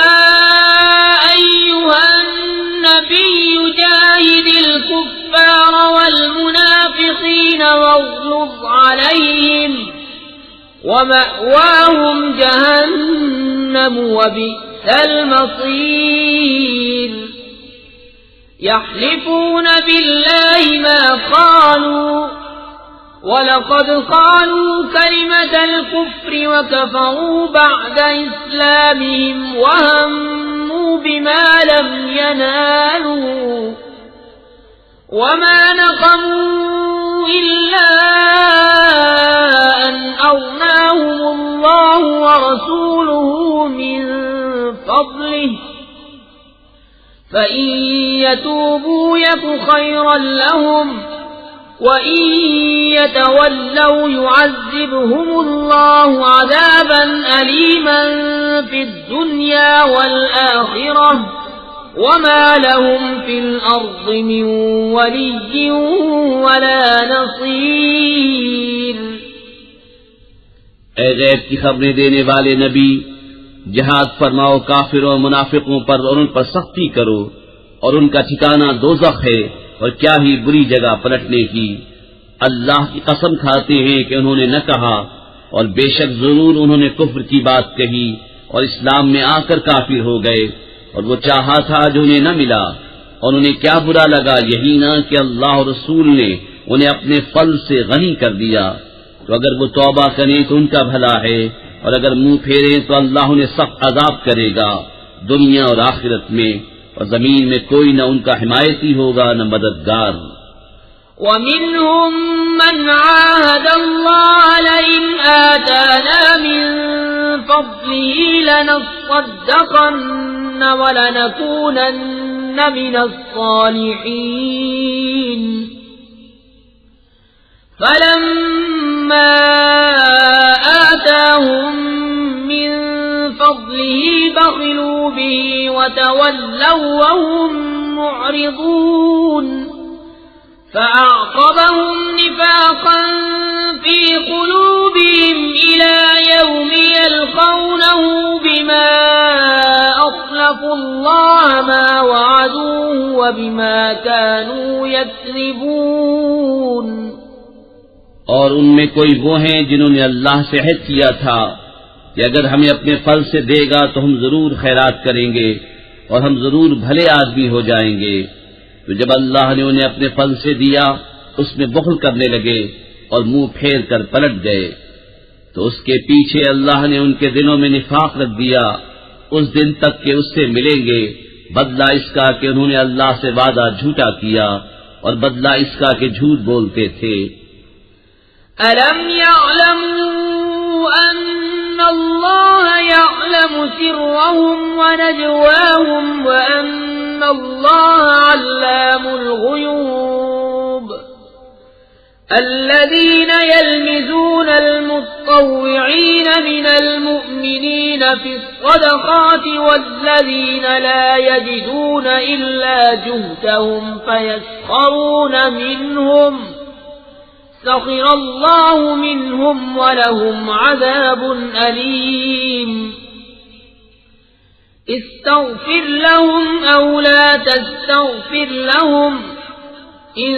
ایھا النبی جاہد الکفار والمنافقین واغلظ علیہم ومأواہم جہنم وبئس المصیر۔ يحلفون بالله ما قالوا وَلَقَدْ قَالُوا كَلِمَةَ الْكُفْرِ وَكَفَرُوا بَعْدَ إِسْلَامِهِمْ وَهَمُّوا بِمَا لَمْ يَنَالُوا وَمَا نَقَمُوا إِلَّا أَنْ أَغْنَاهُمُ اللَّهُ وَرَسُولُهُ مِنْ فَضْلِهِ فَإِنْ يَتُوبُوا يَكُ خَيْرًا لَهُمْ وَإِنْ يَتَوَلَّوْا يُعَذِّبْهُمُ اللَّهُ عَذَابًا أَلِيمًا فِي الدُّنْيَا وَالْآخِرَةِ وَمَا لَهُمْ فِي الْأَرْضِ مِنْ وَلِيٍّ وَلَا نَصِيرٍ۔
اے غیب کی خبریں دینے والے نبی، جہاد فرماؤ کافروں اور منافقوں پر اور ان پر سختی کرو، اور ان کا ٹھکانہ دوزخ ہے، اور کیا ہی بری جگہ پلٹنے کی۔ اللہ کی قسم کھاتے ہیں کہ انہوں نے نہ کہا، اور بے شک ضرور انہوں نے کفر کی بات کہی اور اسلام میں آ کر کافر ہو گئے، اور وہ چاہا تھا جو انہیں نہ ملا، اور انہیں کیا برا لگا یہی نہ کہ اللہ اور رسول نے انہیں اپنے فضل سے غنی کر دیا۔ تو اگر وہ توبہ کریں تو ان کا بھلا ہے، اور اگر منہ پھیریں تو اللہ انہیں سخت عذاب کرے گا دنیا اور آخرت میں، اور زمین میں کوئی نہ ان کا حمایتی ہوگا نہ مددگار۔
وَمِنْهُمْ مَنْ عَاهَدَ اللَّهَ لَئِنْ آتَانَا مِنْ فَضْلِهِ لَنَصَّدَّقَنَّ وَلَنَكُونَنَّ مِنَ الصَّالِحِينَ فَلَمَّا آتَاهُمْ مِنْ فَضْلِهِ بَخِلُوا بِهِ وَتَوَلَّوْا وَهُمْ مُعْرِضُونَ فَأَعْقَبَهُمْ نِفَاقًا فِي قُلُوبِهِمْ إِلَى يَوْمِ يَلْقَوْنَهُ بِمَا أَخْلَفُوا اللَّهَ مَا وَعَدُوهُ وَبِمَا كَانُوا يَكْذِبُونَ۔
اور ان میں کوئی وہ ہیں جنہوں نے اللہ سے عہد کیا تھا کہ اگر ہمیں اپنے فضل سے دے گا تو ہم ضرور خیرات کریں گے اور ہم ضرور بھلے آدمی ہو جائیں گے، تو جب اللہ نے انہیں اپنے فضل سے دیا اس میں بخل کرنے لگے اور منہ پھیر کر پلٹ گئے، تو اس کے پیچھے اللہ نے ان کے دلوں میں نفاق رکھ دیا اس دن تک کہ اس سے ملیں گے، بدلہ اس کا کہ انہوں نے اللہ سے وعدہ جھوٹا کیا اور بدلہ اس کا کہ جھوٹ بولتے تھے۔
أَلَمْ يَعْلَمُوا أَنَّ اللَّهَ يَعْلَمُ سِرَّهُمْ وَنَجْوَاهُمْ وَأَنَّ اللَّهَ عَلَّامُ الْغُيُوبِ الَّذِينَ يَلْمِزُونَ الْمُطَّوِّعِينَ مِنَ الْمُؤْمِنِينَ فِي الصَّدَقَاتِ وَالَّذِينَ لَا يَجِدُونَ إِلَّا جُهْدَهُمْ فَيَسْخَرُونَ مِنْهُمْ سخر الله منهم ولهم عذاب أليم استغفر لهم أو لا تستغفر لهم إن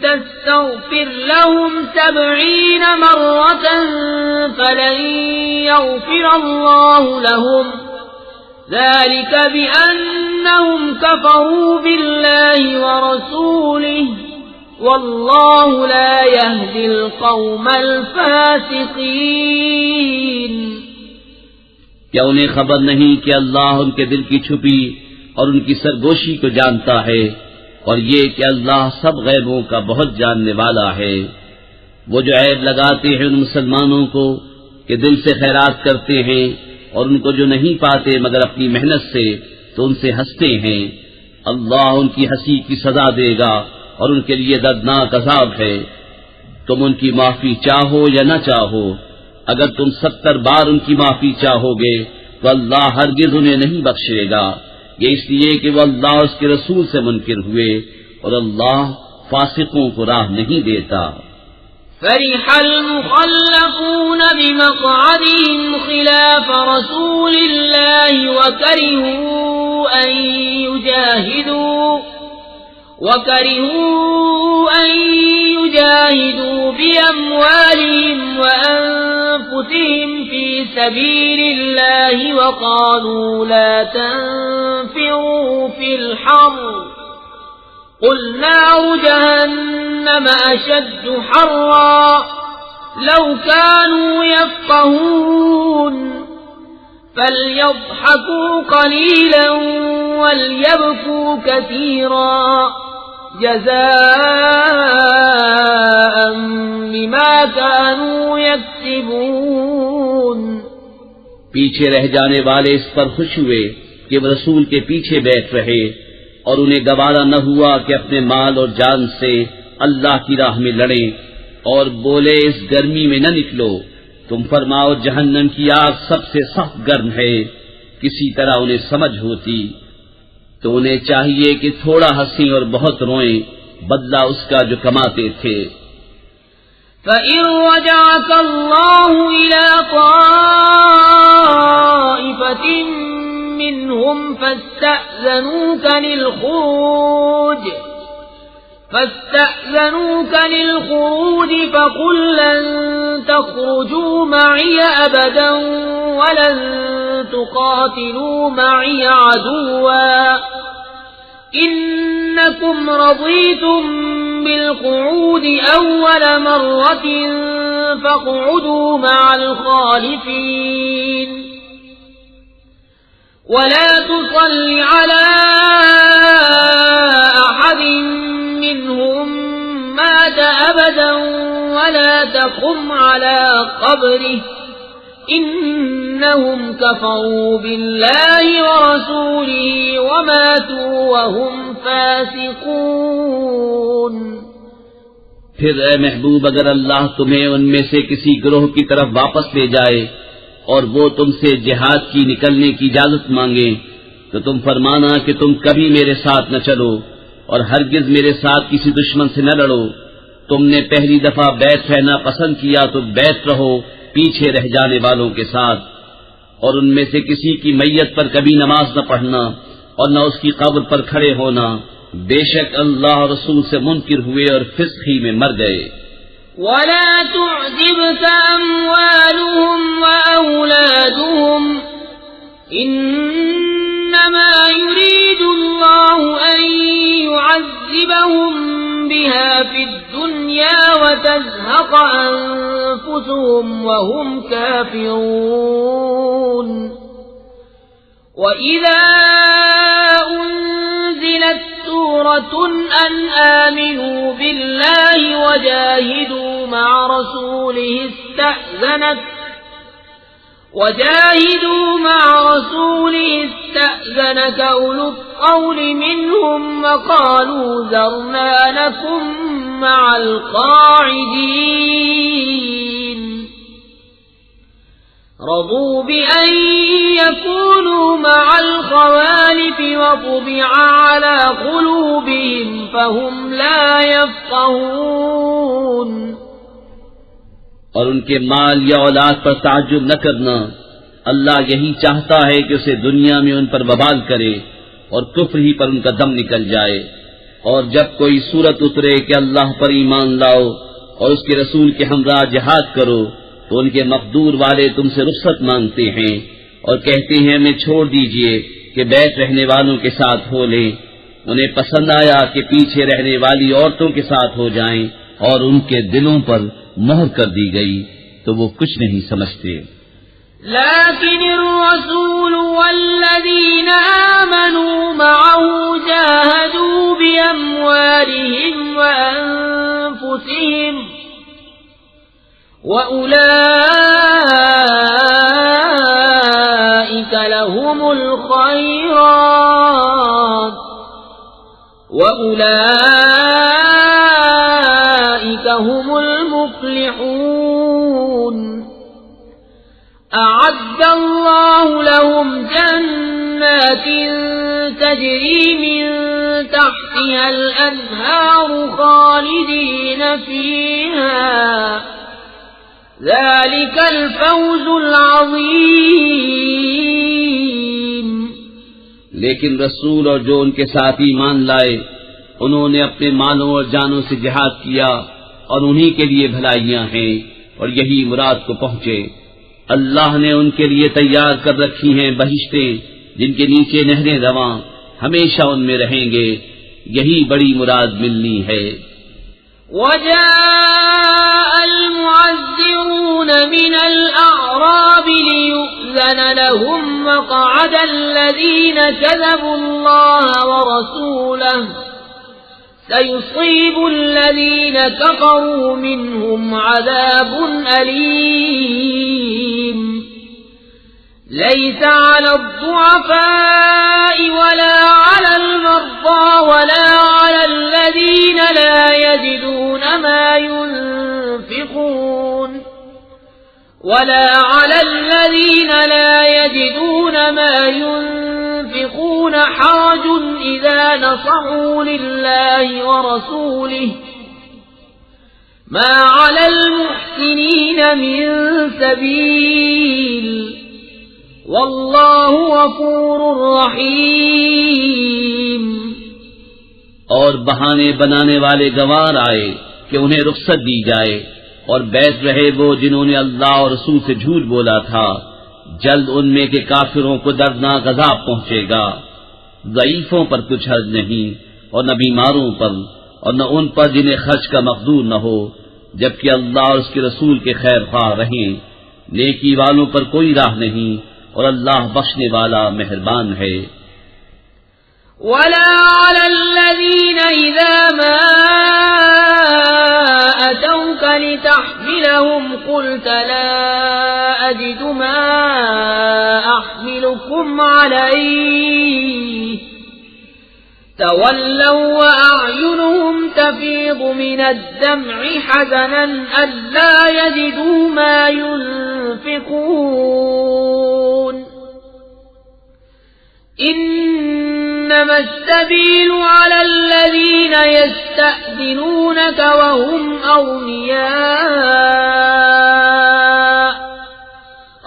تستغفر لهم 70 مرة فلن يغفر الله لهم ذلك بأنهم كفروا بالله ورسوله والله لا يهدي القوم الفاسقين.
کیا انہیں خبر نہیں کہ اللہ ان کے دل کی چھپی اور ان کی سرگوشی کو جانتا ہے، اور یہ کہ اللہ سب غیبوں کا بہت جاننے والا ہے. وہ جو عیب لگاتے ہیں ان مسلمانوں کو کہ دل سے خیرات کرتے ہیں اور ان کو جو نہیں پاتے مگر اپنی محنت سے، تو ان سے ہنستے ہیں، اللہ ان کی ہنسی کی سزا دے گا اور ان کے لیے دردناک عذاب ہے. تم ان کی معافی چاہو یا نہ چاہو، اگر تم 70 بار ان کی معافی چاہو گے تو اللہ ہرگز انہیں نہیں بخشے گا، یہ اس لیے کہ وہ اللہ اور اس کے رسول سے منکر ہوئے، اور اللہ فاسقوں کو راہ نہیں دیتا.
فرح المخلفون بمقعدهم خلاف رسول الله وكرهوا أن يجاهدوا بأموالهم وأنفسهم في سبيل الله وقالوا لا تنفروا في الحر قل نار جهنم أشد حرا لو كانوا يفقهون فليضحكوا قليلا وليبكوا كثيرا جزاء بما كانوا يكسبون.
پیچھے رہ جانے والے اس پر خوش ہوئے کہ وہ رسول کے پیچھے بیٹھ رہے، اور انہیں گوارا نہ ہوا کہ اپنے مال اور جان سے اللہ کی راہ میں لڑیں، اور بولے اس گرمی میں نہ نکلو، تم فرماؤ جہنم کی آگ سب سے سخت گرم ہے. کسی طرح انہیں سمجھ ہوتی تو انہیں چاہیے کہ تھوڑا ہنسیں اور بہت روئیں، بدلہ اس کا جو کماتے تھے.
فَإِن رَّجَعَكَ اللَّهُ إِلَىٰ طَائِفَةٍ مِّنْهُمْ فَاسْتَأْذَنُوكَ لِلْخُرُوجِ فَقُل لَّن تَخْرُجُوا مَعِيَ أَبَدًا وَلَن تُقَاتِلُوا مَعِيَ عَدُوًّا إِنَّكُمْ رَضِيتُم بِالْقُعُودِ أَوَّلَ مَرَّةٍ فَاقْعُدُوا مَعَ الْخَالِفِينَ وَلَا تُصَلِّ عَلَىٰ أَحَدٍ مِّنْهُم مَّاتَ أَبَدًا وَلَا تَقُمْ عَلَىٰ قَبْرِهِ إِنَّهُمْ كَفَرُوا بِاللَّهِ وَرَسُولِهِ وَمَاتُوا وَهُمْ فَاسِقُونَ.
پھر اے محبوب اگر اللہ تمہیں ان میں سے کسی گروہ کی طرف واپس لے جائے اور وہ تم سے جہاد کی نکلنے کی اجازت مانگے تو تم فرمانا کہ تم کبھی میرے ساتھ نہ چلو اور ہرگز میرے ساتھ کسی دشمن سے نہ لڑو. تم نے پہلی دفعہ بیت رہنا پسند کیا تو بیت رہو پیچھے رہ جانے والوں کے ساتھ، اور ان میں سے کسی کی میت پر کبھی نماز نہ پڑھنا اور نہ اس کی قبر پر کھڑے ہونا، بے شک اللہ رسول سے منکر ہوئے اور فسق ہی میں مر گئے.
وَلَا تُعْجِبْكَ أَمْوَالُهُمْ وَأَوْلَادُهُمْ إِنَّمَا يُرِيدُ اللَّهُ أَن يُعَذِّبَهُم بِهَا فِي الدُّنْيَا وَتَزْهَقَ أَنفُسُهُمْ وَهُمْ كَافِرُونَ. وَإِذَا أُنزِلَتْ سُورَةٌ أَنْ آمِنُوا بِاللَّهِ وَجَاهِدُوا مَعَ رَسُولِهِ اسْتَأْذَنَكَ أُولُو الطَّوْلِ مِنْهُمْ وَقَالُوا ذَرْنَا نَكُن مَّعَ الْقَاعِدِينَ رَضُوا بِأَن يَكُونُوا مَعَ الْخَوَالِفِ وَطُبِعَ عَلَىٰ قُلُوبِهِمْ فَهُمْ لَا يَفْقَهُونَ.
اور ان کے مال یا اولاد پر تعجب نہ کرنا، اللہ یہی چاہتا ہے کہ اسے دنیا میں ان پر وبال کرے اور کفر ہی پر ان کا دم نکل جائے. اور جب کوئی صورت اترے کہ اللہ پر ایمان لاؤ اور اس کے رسول کے ہمراہ جہاد کرو تو ان کے مقدور والے تم سے رخصت مانگتے ہیں اور کہتے ہیں ہمیں چھوڑ دیجئے کہ بیت رہنے والوں کے ساتھ ہو لیں. انہیں پسند آیا کہ پیچھے رہنے والی عورتوں کے ساتھ ہو جائیں
اور ان کے دلوں پر مہر کر دی گئی تو وہ کچھ نہیں سمجھتے.
لكن الرسول والذين آمنوا معه جاهدوا بأموالهم وأنفسهم وأولئك لهم الخيرات وأولئك هم المفلحون. أعد الله لهم جنات تجري من تحتها الأنهار خالدين فيها ذلك الفوز العظيم.
لیکن رسول اور جو ان کے ساتھ ایمان لائے انہوں نے اپنے مالوں اور جانوں سے جہاد کیا اور انہی کے لیے بھلائیاں ہیں اور یہی مراد کو پہنچے. اللہ نے ان کے لیے تیار کر رکھی ہیں بہشتیں جن کے نیچے نہریں رواں ہمیشہ ان میں رہیں گے. یہی بڑی مراد ملنی ہے.
وجاء المعذرون من الأعراب ليؤذن لهم وقعد الذين كذبوا الله ورسوله سيصيب الذين كفروا منهم عذاب أليم. ليس على الضعفاء ولا على المرضى ولا على الذين لا يجدون ما ينفقون حرج إذا نصحوا لله ورسوله ما على المحسنين من سبيل واللہ غفور رحیم.
اور بہانے بنانے والے گوار آئے کہ انہیں رخصت دی جائے اور بیٹھ رہے وہ جنہوں نے اللہ اور رسول سے جھوٹ بولا تھا. جلد ان میں کے کافروں کو دردناک عذاب پہنچے گا. ضعیفوں پر کچھ حرج نہیں اور نہ بیماروں پر اور نہ ان پر جنہیں خرچ کا مقدور نہ ہو جبکہ اللہ اور اس کے رسول کے خیر خواہ رہیں. نیکی والوں پر کوئی راہ نہیں اور اللہ بخشنے والا مہربان ہے.
ولا على الذين إذا ما أتوك لتحملهم قلت لا أجد ما أحملكم عليه تولوا وأعينهم تفيض من الدمع حزنا ألا يجدوا ما ينفقون. إنما السبيل على الذين يستأذنونك وهم أغنياء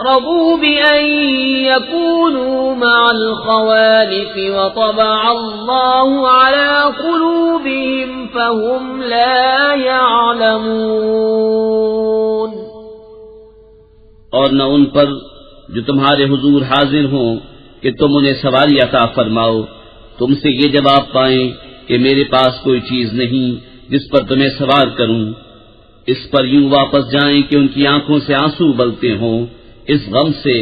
رضوا بأن يكونوا مع الخوالف وطبع الله على قلوبهم فهم لا يعلمون.
اور نہ ان پر جو تمہارے حضور حاضر ہوں کہ تم انہیں سواری عطا فرماؤ تم سے یہ جواب پائیں کہ میرے پاس کوئی چیز نہیں جس پر تمہیں سوار کروں. اس پر یوں واپس جائیں کہ ان کی آنکھوں سے آنسو بلتے ہوں اس غم سے